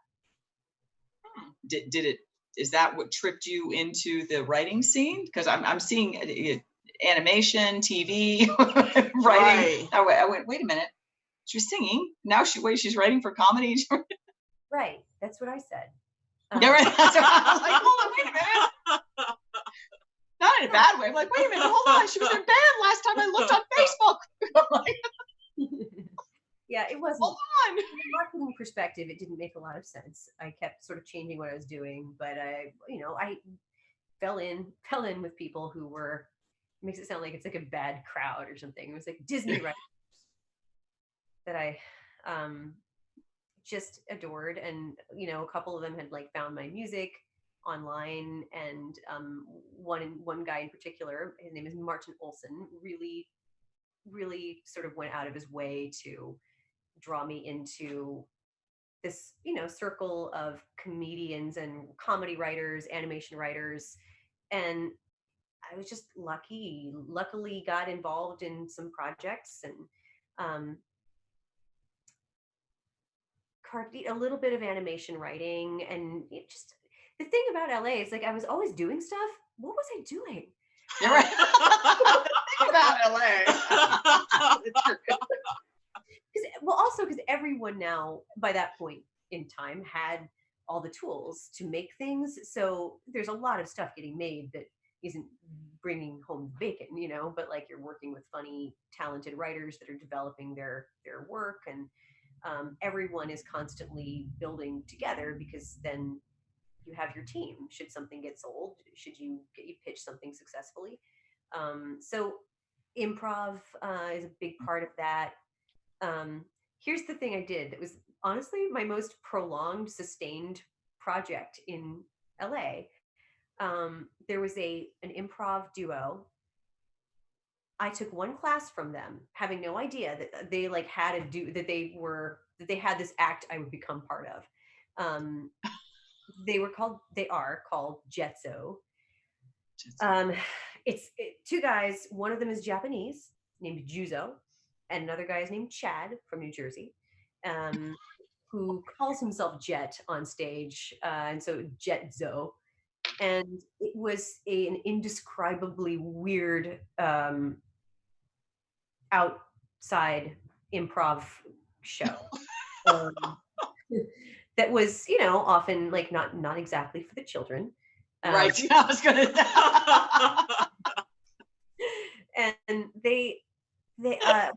Did it? Is that what tripped you into the writing scene? Because I'm seeing animation, TV, writing. Right. I went, wait a minute. She was singing. Now she's writing for comedy. Right. That's what I said. Yeah, right. I was like, hold on, wait a minute. Not in a bad way. I'm like, wait a minute, hold on. She was in band last time I looked on Facebook. I'm like, yeah, it wasn't. hold on. From a marketing perspective, it didn't make a lot of sense. I kept sort of changing what I was doing, but I fell in with people who were, makes it sound like it's like a bad crowd or something. It was like Disney writers that I just adored, and a couple of them had like found my music online, and one guy in particular, his name is Martin Olson, really sort of went out of his way to draw me into this circle of comedians and comedy writers, animation writers, and I was just luckily got involved in some projects, and a little bit of animation writing. And it just, the thing about LA is like I was always doing stuff. What was I doing? You're right. Think about LA. Because everyone now by that point in time had all the tools to make things, so there's a lot of stuff getting made that isn't bringing home bacon, but like you're working with funny, talented writers that are developing their work, and everyone is constantly building together, because then you have your team should something get sold, should you pitch something successfully. So improv is a big part of that. Here's the thing I did that was honestly my most prolonged, sustained project in LA. There was an improv duo. I took one class from them, having no idea that they like had that they had this act I would become part of. They are called Jetso. It's two guys. One of them is Japanese, named Juzo, and another guy is named Chad from New Jersey, who calls himself Jet on stage, and so Jetzo. And it was an indescribably weird outside improv show that was, often like not exactly for the children. Right. I was gonna. And they usually have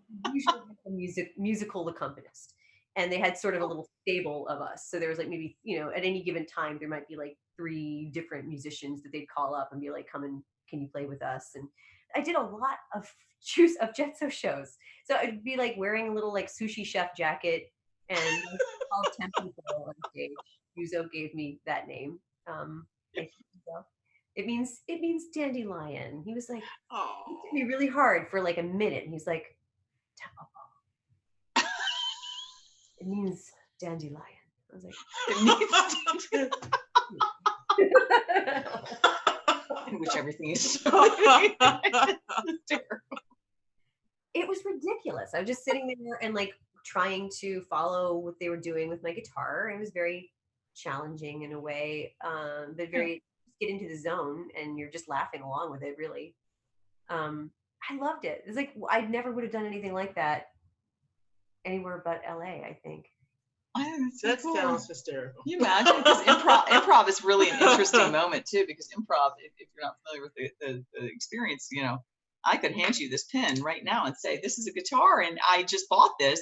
a musical accompanist, and they had sort of a little stable of us. So there was like maybe at any given time there might be like 3 different musicians that they'd call up and be like, "Come and can you play with us?" And I did a lot of Jetso shows. So I'd be like wearing a little like sushi chef jacket and all 10 people on stage. Yuzo gave me that name. It means dandelion. He was like, Oh. it took me really hard for like a minute. And he's like, Tapopo. It means dandelion. I was like, It means in which everything is so it was ridiculous. I was just sitting there and like trying to follow what they were doing with my guitar. It was very challenging in a way, but very get into the zone, and you're just laughing along with it, really. I loved it. It's like I never would have done anything like that anywhere but LA, I think. That sounds hysterical. Can you imagine? Because improv is really an interesting moment too, because improv, if you're not familiar with the experience, I could hand you this pen right now and say, this is a guitar, and I just bought this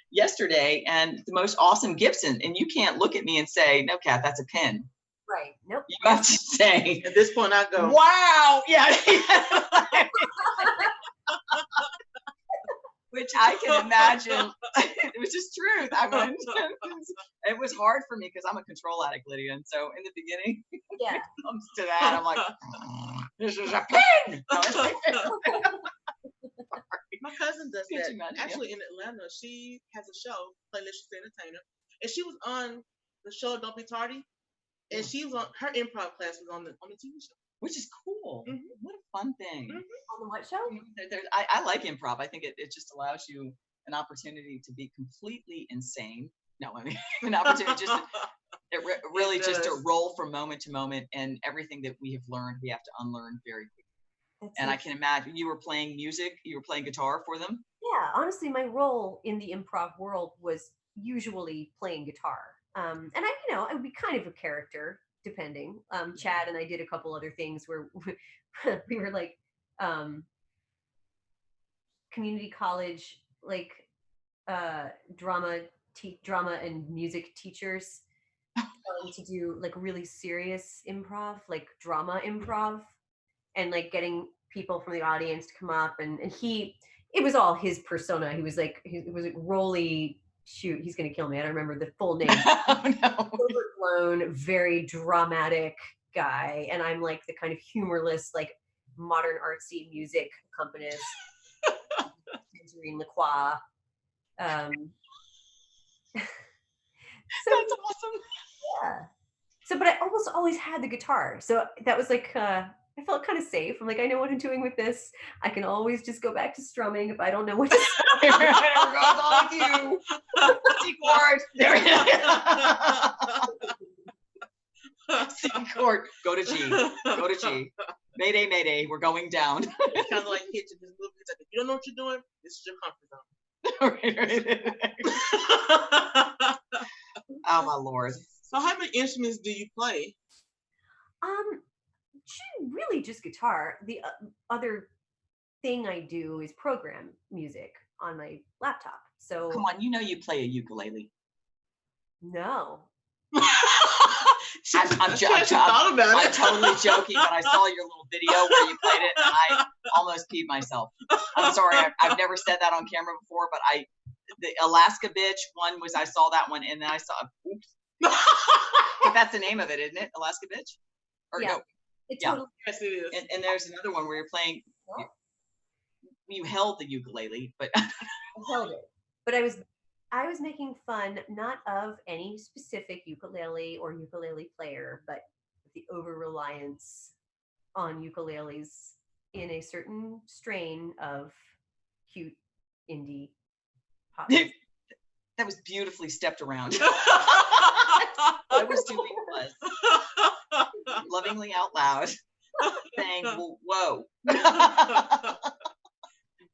yesterday, and the most awesome Gibson, and you can't look at me and say, no, Kat, that's a pen. Right. Nope. You have to say, at this point I go, wow. Yeah. Which I can imagine. It was just truth. It was hard for me because I'm a control addict, Lydia. And so in the beginning, when it comes to that, I'm like, this is a pen. My cousin does that. Imagine, actually, in Atlanta, she has a show, Playlist Entertainer, and she was on the show Don't Be Tardy, and she was on her improv class was on the TV show. Which is cool. Mhm. What a fun thing. On the what show? I like improv. I think it just allows you an opportunity to be completely insane. No, I mean an opportunity just really It just to does. roll from moment to moment, and everything that we have learned, we have to unlearn very quickly. That's And so I can imagine you were playing music, you were playing guitar for them. Yeah, honestly, my role in the improv world was usually playing guitar. And I would be kind of a character depending. Chad and I did a couple other things where we were like community college, like drama drama and music teachers to do like really serious improv, like drama improv, and like getting people from the audience to come up and it was all his persona. He was like Rolly, shoot, he's gonna kill me, I don't remember the full name. Oh no. Overblown, very dramatic guy, and I'm like the kind of humorless, like modern artsy music accompanist. Tangerine Lacroix. So That's awesome. yeah. So, but I almost always had the guitar. So that was like, I felt kind of safe. I'm like, I know what I'm doing with this. I can always just go back to strumming if I don't know what to say. There goes all of you. C chord. There it is. C chord. Go to G. Go to G. Mayday, mayday. We're going down. It's kind of like hitching this movie. It's like, if you don't know what you're doing, this is your comfort zone. Oh my lord. So how many instruments do you play? Really just guitar. The other thing I do is program music on my laptop. So Come on, you know you play a ukulele. no. I'm totally joking, but I saw your little video where you played it, and I almost peed myself. I'm sorry, I've never said that on camera before, but the Alaska Bitch one was, I saw that one, and then I saw, oops. But that's the name of it, isn't it? Alaska Bitch? Or Yeah. no? It's Yeah. totally Yes, it is. And there's another one where you're playing, you held the ukulele, but I held it. But I was making fun not of any specific ukulele or ukulele player, but the over reliance on ukuleles in a certain strain of cute indie pop. that was beautifully stepped around. What I was doing was lovingly out loud saying, well, whoa.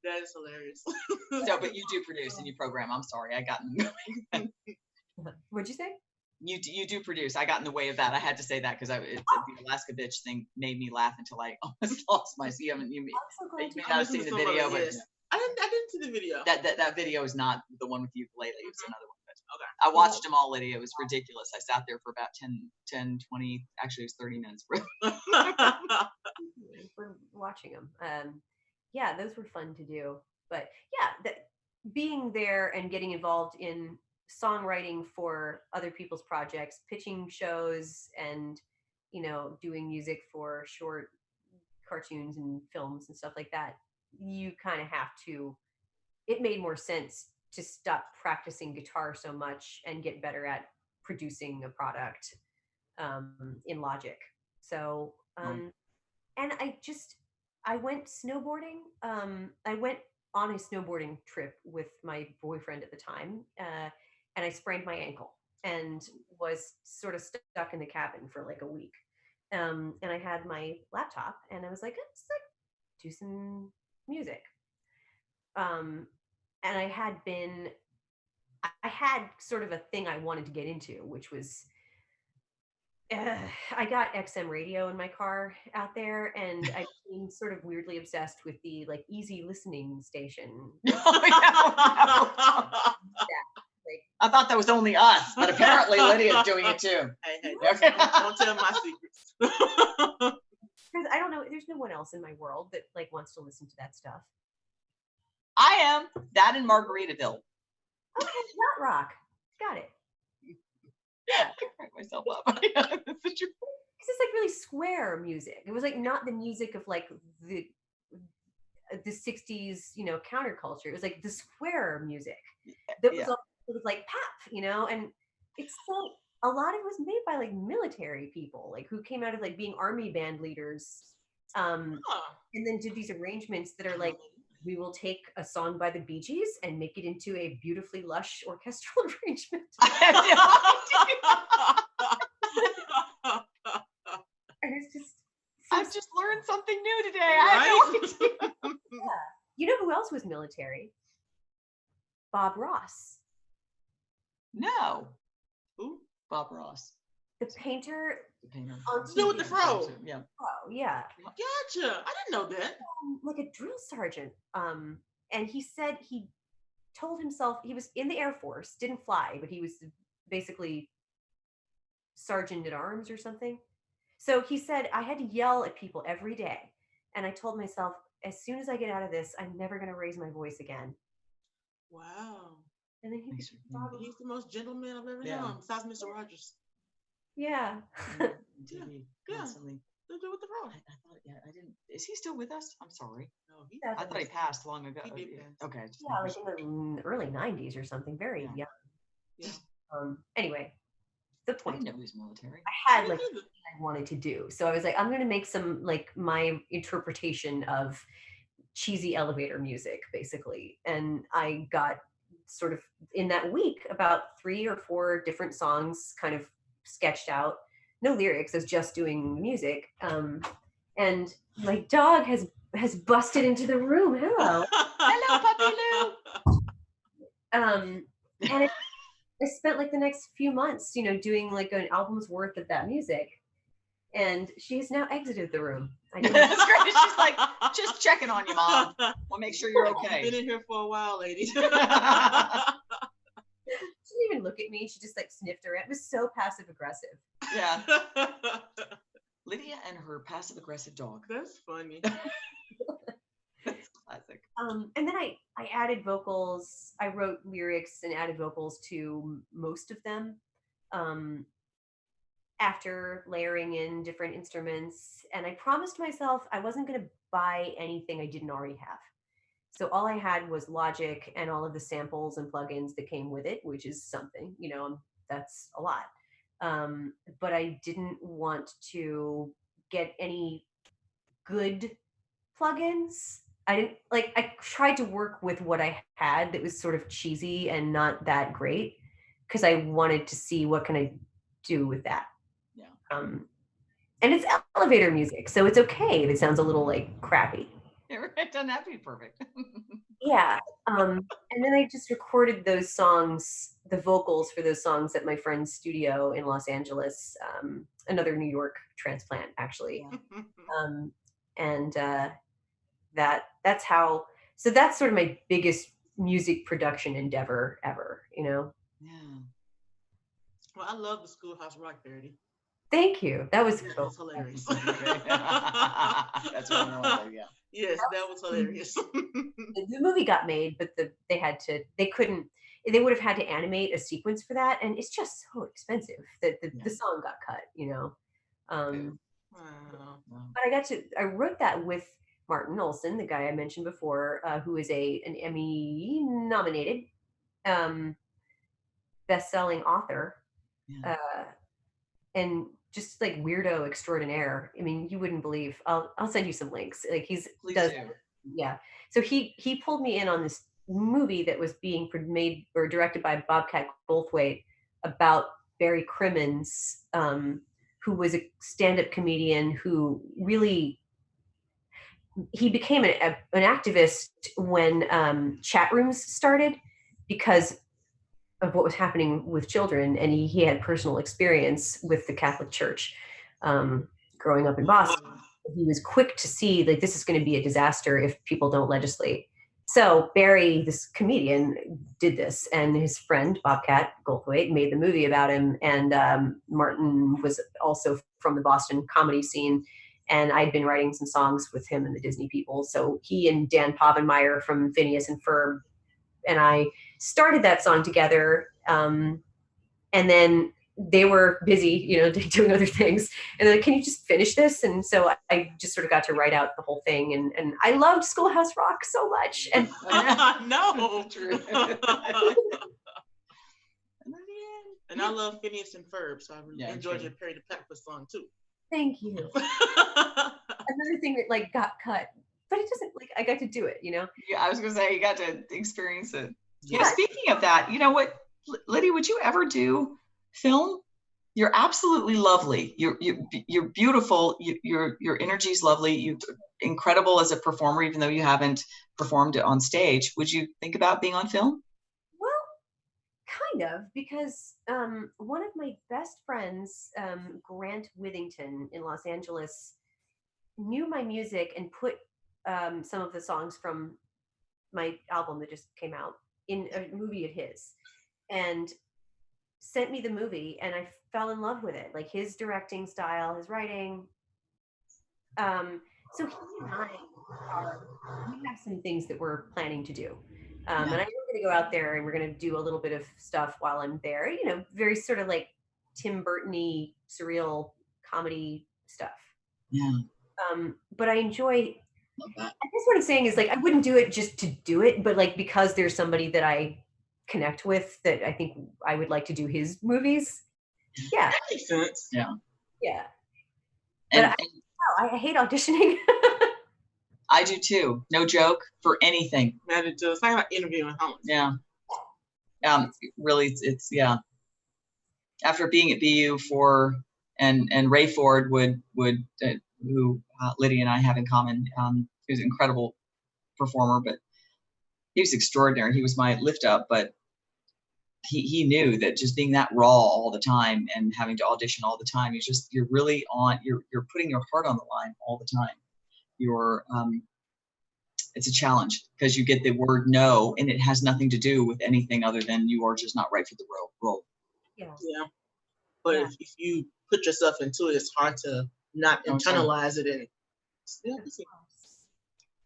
That is hilarious. So, but you do produce and you program. I'm sorry, I got in the What'd you say? You do produce. I got in the way of that. I had to say that because the Alaska Bitch thing made me laugh until I almost lost my. You I'm so glad may you not have seen the video, but Yes. I didn't see the video. that video is not the one with the ukulele. It's another one. But Okay. I watched them all, Lydia. It was ridiculous. I sat there for about 10, 20, actually it was 30 minutes. For watching them. Yeah, those were fun to do. But yeah, being there and getting involved in songwriting for other people's projects, pitching shows, and doing music for short cartoons and films and stuff like that, you kind of have to. It made more sense to stop practicing guitar so much and get better at producing a product in Logic. So and I went snowboarding. I went on a snowboarding trip with my boyfriend at the time, and I sprained my ankle and was sort of stuck in the cabin for like a week. And I had my laptop, and I was like, let's like do some music. And I had sort of a thing I wanted to get into, which was I got XM radio in my car out there, and I became sort of weirdly obsessed with the like easy listening station. I thought that was only us, but apparently Lydia's doing it too. Hey, Okay. don't tell my secrets. Because I don't know, there's no one else in my world that like wants to listen to that stuff. I am that in Margaritaville. Okay, yacht rock. Got it. Yeah, I cracked myself up. That's the truth. Because it's like really square music. It was like not the music of like the 60s, counterculture. It was like the square music that was all sort of like pop, and it's so a lot of it was made by like military people, like who came out of like being army band leaders, and then did these arrangements that are like, we will take a song by the Bee Gees and make it into a beautifully lush orchestral arrangement. And it's just, I've just learned something new today. Right? yeah. You know who else was military? Bob Ross, No. Who? Bob Ross. the painter The painter. on Still with the TV. fro. Yeah. Oh, yeah. Gotcha. I didn't know that. Like a drill sergeant. And he said he told himself he was in the Air Force, didn't fly, but he was basically sergeant at arms or something. So he said, I had to yell at people every day. And I told myself, as soon as I get out of this, I'm never going to raise my voice again. Wow. And then he, Nice. He's the most gentleman I've ever Yeah. known, besides Mr. Rogers. yeah. TV Yeah. constantly. They'll do with the I wrong. thought, yeah, I didn't. Is he still with us? I'm sorry. No, he Yeah. I thought he passed long ago. He did pass. Okay. just Yeah, making like sure. in the early 90s or something, very Yeah. young. Yeah. Anyway, the I point, didn't know he was military. I had Me like neither. I wanted to do. So I was like, I'm going to make some like my interpretation of cheesy elevator music, basically. And I got sort of in that week about 3 or 4 different songs kind of sketched out. No lyrics, I was just doing music. And my dog has busted into the room. Hello. Hello, Puppy Lou. And I spent like the next few months, doing like an album's worth of that music. And she has now exited the room. I didn't That's great. She's like, just checking on you, Mom. We'll make sure you're You've okay. been in here for a while, lady. She didn't even look at me. She just like sniffed around. It was so passive aggressive. Yeah. Lydia and her passive aggressive dog. That's funny. That's classic. And then I added vocals. I wrote lyrics and added vocals to most of them. After layering in different instruments, and I promised myself I wasn't going to buy anything I didn't already have. So all I had was Logic and all of the samples and plugins that came with it, which is something, that's a lot. But I didn't want to get any good plugins. I tried to work with what I had that was sort of cheesy and not that great, because I wanted to see what can I do with that. Yeah. And it's elevator music, so it's okay if it sounds a little like crappy. Yeah, right. Doesn't have to be perfect. Yeah. And then I just recorded those songs, the vocals for those songs at my friend's studio in Los Angeles, another New York transplant, actually. And that's how, so that's sort of my biggest music production endeavor ever, Yeah. Well, I love the Schoolhouse Rock parody. Thank you. That was That cool. was hilarious. That's what I wanted. Yeah. Yes, that was hilarious. The movie got made, but they would have had to animate a sequence for that, and it's just so expensive that the song got cut, Wow. But I wrote that with Martin Olson, the guy I mentioned before, who is an Emmy nominated best-selling author, Yeah. and just like weirdo extraordinaire. I mean, you wouldn't believe. I'll send you some links. Like Please does do. yeah. So he pulled me in on this movie that was being made or directed by Bobcat Goldthwait about Barry Crimmins, who was a stand-up comedian who really he became an activist when chat rooms started because of what was happening with children, and he had personal experience with the Catholic Church growing up in Boston. He was quick to see like this is going to be a disaster if people don't legislate. So Barry, this comedian, did this, and his friend Bobcat Goldthwait made the movie about him. And Martin was also from the Boston comedy scene, and I'd been writing some songs with him and the Disney people. So he and Dan Povenmire from Phineas and Ferb and I started that song together, and then they were busy, doing other things. And they're like, can you just finish this? And so I just sort of got to write out the whole thing. And I loved Schoolhouse Rock so much. And No. True. And I love Phineas and Ferb, so I really Yeah, enjoyed true. your Perry the Platypus song too. Thank you. Another thing that like got cut, but it doesn't like I got to do it, you know? Yeah, I was gonna say you got to experience it. You know, Yeah. speaking of that, you know what, Lydia, would you ever do film? You're absolutely lovely. You're beautiful. Your energy is lovely. You're incredible as a performer, even though you haven't performed it on stage. Would you think about being on film? Well, kind of, because one of my best friends, Grant Withington in Los Angeles, knew my music and put some of the songs from my album that just came out in a movie of his, and sent me the movie, and I fell in love with it. Like his directing style, his writing. So he and I we have some things that we're planning to do. And I'm going to go out there and we're going to do a little bit of stuff while I'm there, you know, very sort of like Tim Burton-y surreal comedy stuff. Yeah. But I enjoy, Love that. I guess what I'm saying is like, I wouldn't do it just to do it, but like, because there's somebody that I connect with that I think I would like to do his movies. Yeah. That makes sense. Yeah. Yeah. And, But I hate auditioning. I do too. No joke, for anything. Matter to it's like about interviewing homies. Yeah. Really, it's yeah. After being at BU for and Ray Ford would who Lydia and I have in common. He was an incredible performer, but he was extraordinary. He was my lift up, but he knew that just being that raw all the time and having to audition all the time, you're really on. You're putting your heart on the line all the time. It's a challenge because you get the word no, and it has nothing to do with anything other than you are just not right for the role. Yeah. Yeah. But if you put yourself into it, it's hard to not internalize it and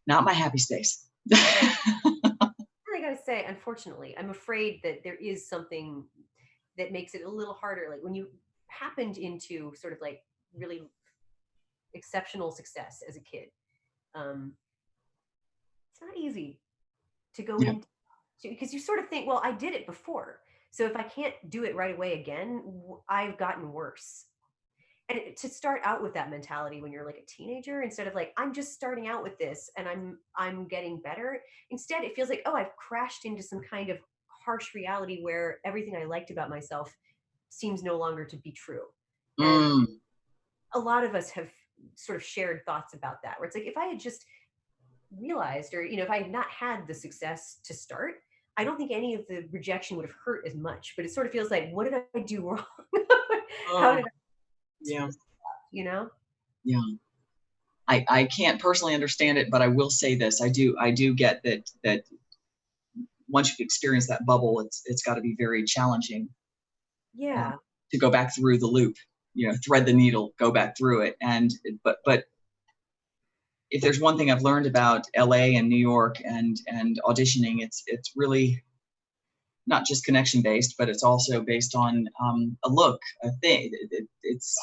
not my happy space. I gotta say, unfortunately, I'm afraid that there is something that makes it a little harder. Like when you happened into sort of like really exceptional success as a kid, it's not easy to go into, because you sort of think, well, I did it before, so if I can't do it right away again, I've gotten worse. And to start out with that mentality when you're like a teenager, instead of like, I'm just starting out with this and I'm getting better, instead it feels like, oh, I've crashed into some kind of harsh reality where everything I liked about myself seems no longer to be true. And a lot of us have sort of shared thoughts about that, where it's like, if I had just realized, or, you know, if I had not had the success to start, I don't think any of the rejection would have hurt as much. But it sort of feels like, what did I do wrong? How did I, you know? Yeah. I can't personally understand it, but I will say this. I do get that once you've experienced that bubble, it's got to be very challenging. Yeah. To go back through the loop, you know, thread the needle, go back through it. But if there's one thing I've learned about LA and New York and auditioning, it's really not just connection based, but it's also based on a look, a thing. It's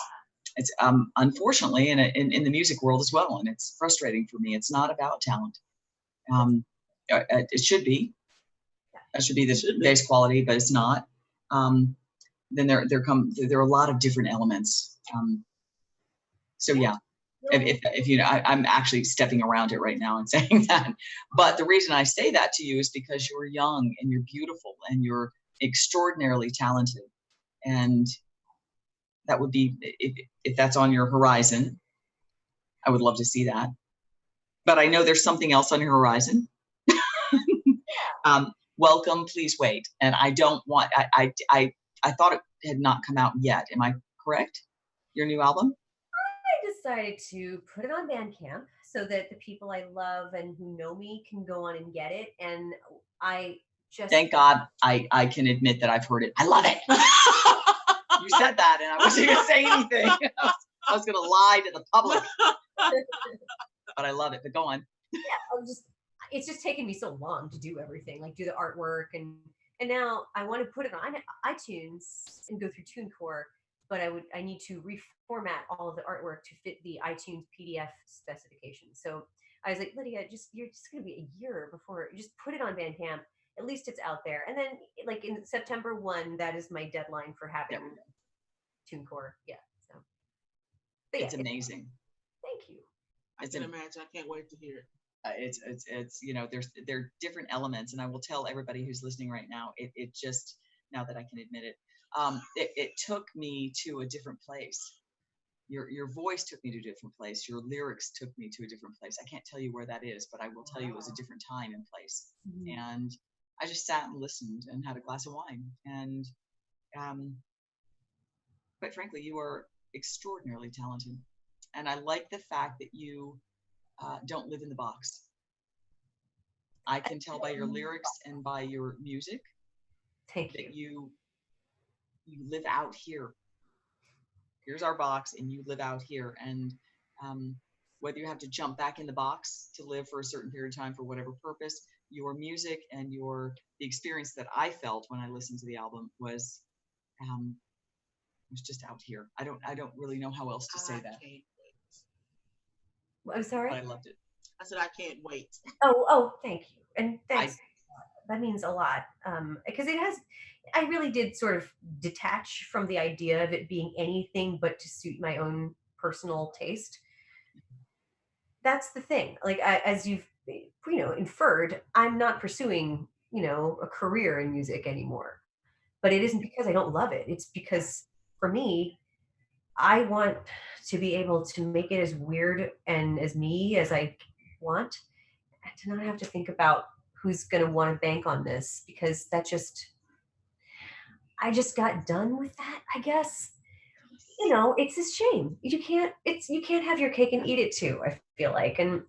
unfortunately in the music world as well, and it's frustrating for me. It's not about talent. It should be. That should be the base quality, but it's not. Then there are a lot of different elements. So yeah. If you know, I'm actually stepping around it right now and saying that. But the reason I say that to you is because you're young and you're beautiful and you're extraordinarily talented. And that would be, if that's on your horizon, I would love to see that. But I know there's something else on your horizon. Welcome, please wait. And I don't want, I thought it had not come out yet. Am I correct? Your new album? I decided to put it on Bandcamp so that the people I love and who know me can go on and get it. And I just thank God I can admit that I've heard it. I love it. You said that, and I wasn't going to say anything. I was going to lie to the public, but I love it. But go on. Yeah, it's just taken me so long to do everything, like do the artwork, and now I want to put it on iTunes and go through TuneCore. But I need to reformat all of the artwork to fit the iTunes PDF specifications. So I was like, Lydia, you're just going to be a year before, just put it on Bandcamp at least it's out there. And then like in September 1, that is my deadline for having TuneCore. Yeah. So but It's yeah, amazing. thank you. I can imagine. I can't wait to hear it. It's there are different elements, and I will tell everybody who's listening right now, it just, now that I can admit it, it took me to a different place. Your voice took me to a different place. Your lyrics took me to a different place. I can't tell you where that is, but I will tell you it was a different time and place. And I just sat and listened and had a glass of wine. And quite frankly, you are extraordinarily talented. And I like the fact that you don't live in the box. I can tell by your lyrics and by your music that you live out here. Here's our box, and you live out here. And whether you have to jump back in the box to live for a certain period of time for whatever purpose, your music and the experience that I felt when I listened to the album was just out here. I don't really know how else to say that. I'm sorry. But I loved it. I said I can't wait. Oh, thank you, and thanks. That means a lot, because I really did sort of detach from the idea of it being anything but to suit my own personal taste. That's the thing. Like as you've inferred, I'm not pursuing a career in music anymore. But it isn't because I don't love it. It's because for me, I want to be able to make it as weird and as me as I want, and to not have to think about who's going to want to bank on this, because I just got done with that, I guess. It's a shame. You can't have your cake and eat it too, I feel like. And,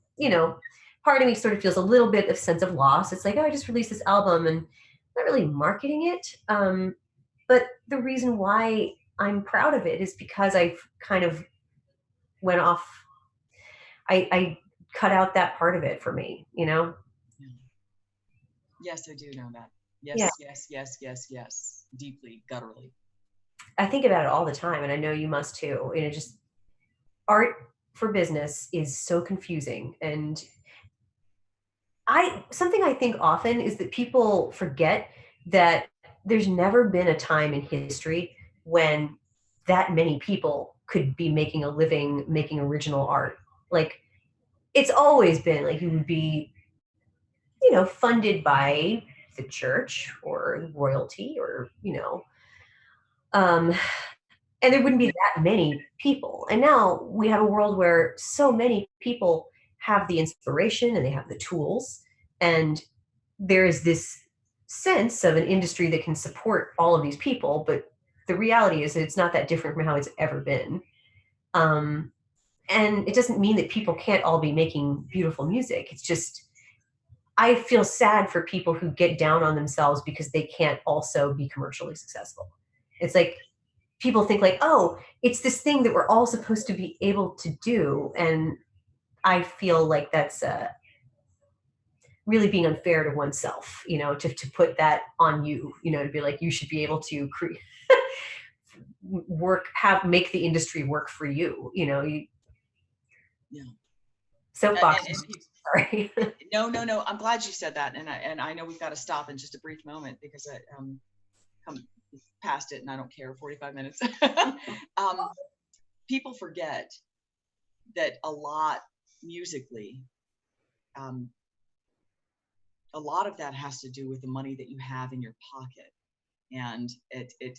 part of me sort of feels a little bit of sense of loss. It's like, oh, I just released this album and I'm not really marketing it. But the reason why I'm proud of it is because I've kind of went off. I cut out that part of it for me, Yes, I do know that. Yeah. Yes. Deeply, gutturally. I think about it all the time, and I know you must too. Just art for business is so confusing. And something I think often is that people forget that there's never been a time in history when that many people could be making a living making original art. Like, it's always been like you would be, funded by the church or royalty or, and there wouldn't be that many people. And now we have a world where so many people have the inspiration and they have the tools. And there is this sense of an industry that can support all of these people. But the reality is that it's not that different from how it's ever been. And it doesn't mean that people can't all be making beautiful music. It's just, I feel sad for people who get down on themselves because they can't also be commercially successful. It's like people think like, oh, it's this thing that we're all supposed to be able to do. And I feel like that's really being unfair to oneself, to put that on you, to be like, you should be able to make the industry work for you, Yeah. Soapbox. Sorry. No. I'm glad you said that, and I know we've got to stop in just a brief moment because I come past it and I don't care. 45 minutes. People forget that a lot musically, a lot of that has to do with the money that you have in your pocket, and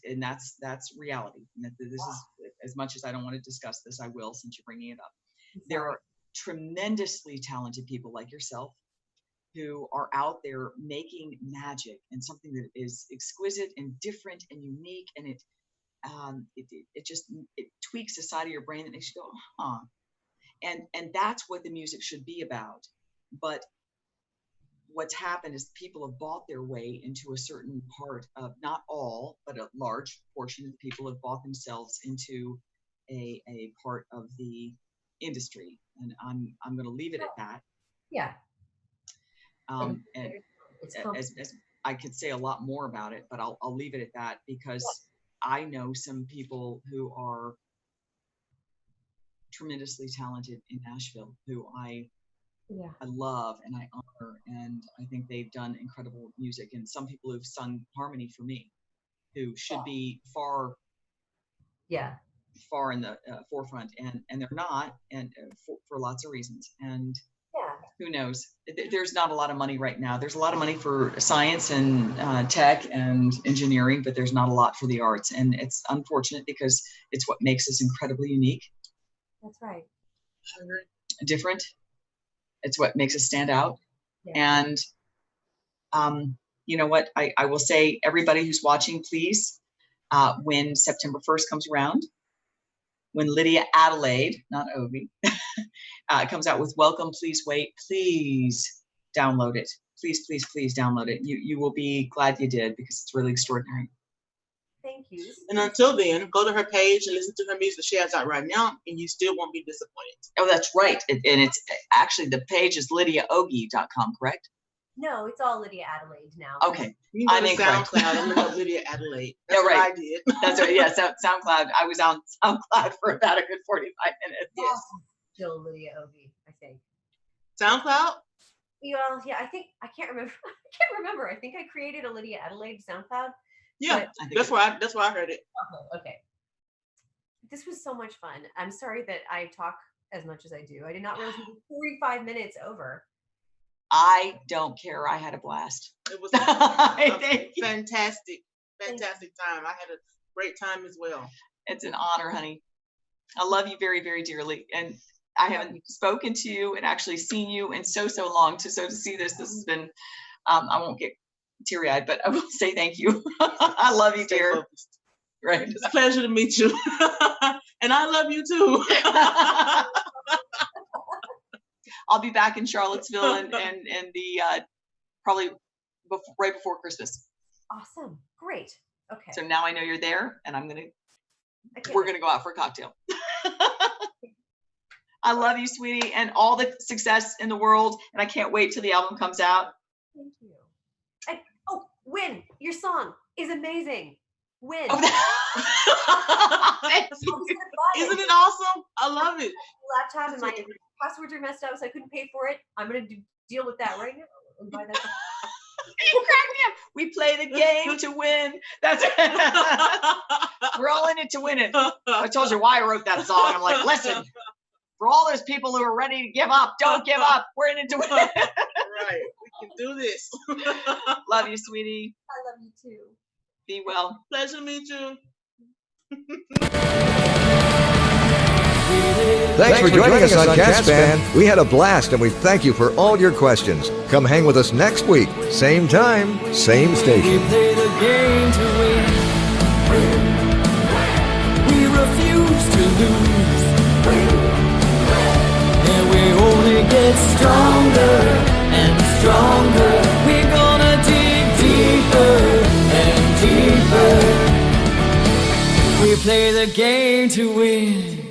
and that's reality. And this is, as much as I don't want to discuss this, I will, since you're bringing it up. There are tremendously talented people like yourself who are out there making magic and something that is exquisite and different and unique, and it just tweaks a side of your brain that makes you go, huh. And that's what the music should be about. But what's happened is people have bought their way into a certain part of, not all, but a large portion of people have bought themselves into a part of the industry, and I'm going to leave it at that. Yeah. And as I could say a lot more about it, but I'll leave it at that, because I know some people who are tremendously talented in Nashville who I Yeah. I love and I honor, and I think they've done incredible music. And some people who've sung harmony for me, who should be far Yeah. in the forefront, and they're not, and for lots of reasons. And Yeah. who knows? There's not a lot of money right now. There's a lot of money for science and tech and engineering, but there's not a lot for the arts, and it's unfortunate because it's what makes us incredibly unique, That's right. different. It's what makes us stand out. Yeah. And you know what? I will say, everybody who's watching, please, when September 1st comes around, when Lydia Adelaide, not Ovi, comes out with Welcome, Please Wait, please download it. Please, please, please download it. You will be glad you did, because it's really extraordinary. Thank you. And until then, go to her page and listen to her music she has out right now, and you still won't be disappointed. Oh, that's right. And it's actually, the page is lydiaogi.com, correct? No, it's all Lydia Adelaide now. Okay. You can I'm go to incorrect. SoundCloud and look up Lydia Adelaide. That's Yeah, right. what I did. That's right. Yeah, SoundCloud. I was on SoundCloud for about a good 45 minutes. Yes. Still Lydia Ogi, I think. SoundCloud? Yeah, I think I can't remember. I think I created a Lydia Adelaide SoundCloud. Yeah, But- that's where I heard it. Okay. This was so much fun. I'm sorry that I talk as much as I do. I did not realize we were 45 minutes over. I don't care. I had a blast. It was Thank you. fantastic time. I had a great time as well. It's an honor, honey. I love you very, very dearly. And I haven't spoken to you and actually seen you in so long. So to see this has been, I won't get teary-eyed, but I will say thank you. I love you, Stay dear. focused. Right. It's a pleasure to meet you. And I love you too. I'll be back in Charlottesville and the probably right before Christmas. Awesome. Great. Okay. So now I know you're there, and I can't we're wait. gonna go out for a cocktail. I love you, sweetie, and all the success in the world. And I can't wait till the album comes out. Thank you. And Win, your song is amazing. Win. Oh, thank you. Isn't it awesome? I love it. Laptop and my passwords are messed up, so I couldn't pay for it. I'm gonna deal with that right now. And buy that. You crack me up. We play the game to win. That's it. We're all in it to win it. I told you why I wrote that song. I'm like, listen, for all those people who are ready to give up, don't give up. We're in it to win. Right. We can do this. Love you, sweetie. I love you too. Be well. Pleasure to meet you. Thanks for joining us on CatSpan. We had a blast, and we thank you for all your questions. Come hang with us next week. Same time, same We station. play the game to win. We refuse to lose. And we only get stronger and stronger. We're gonna dig deeper and deeper. We play the game to win.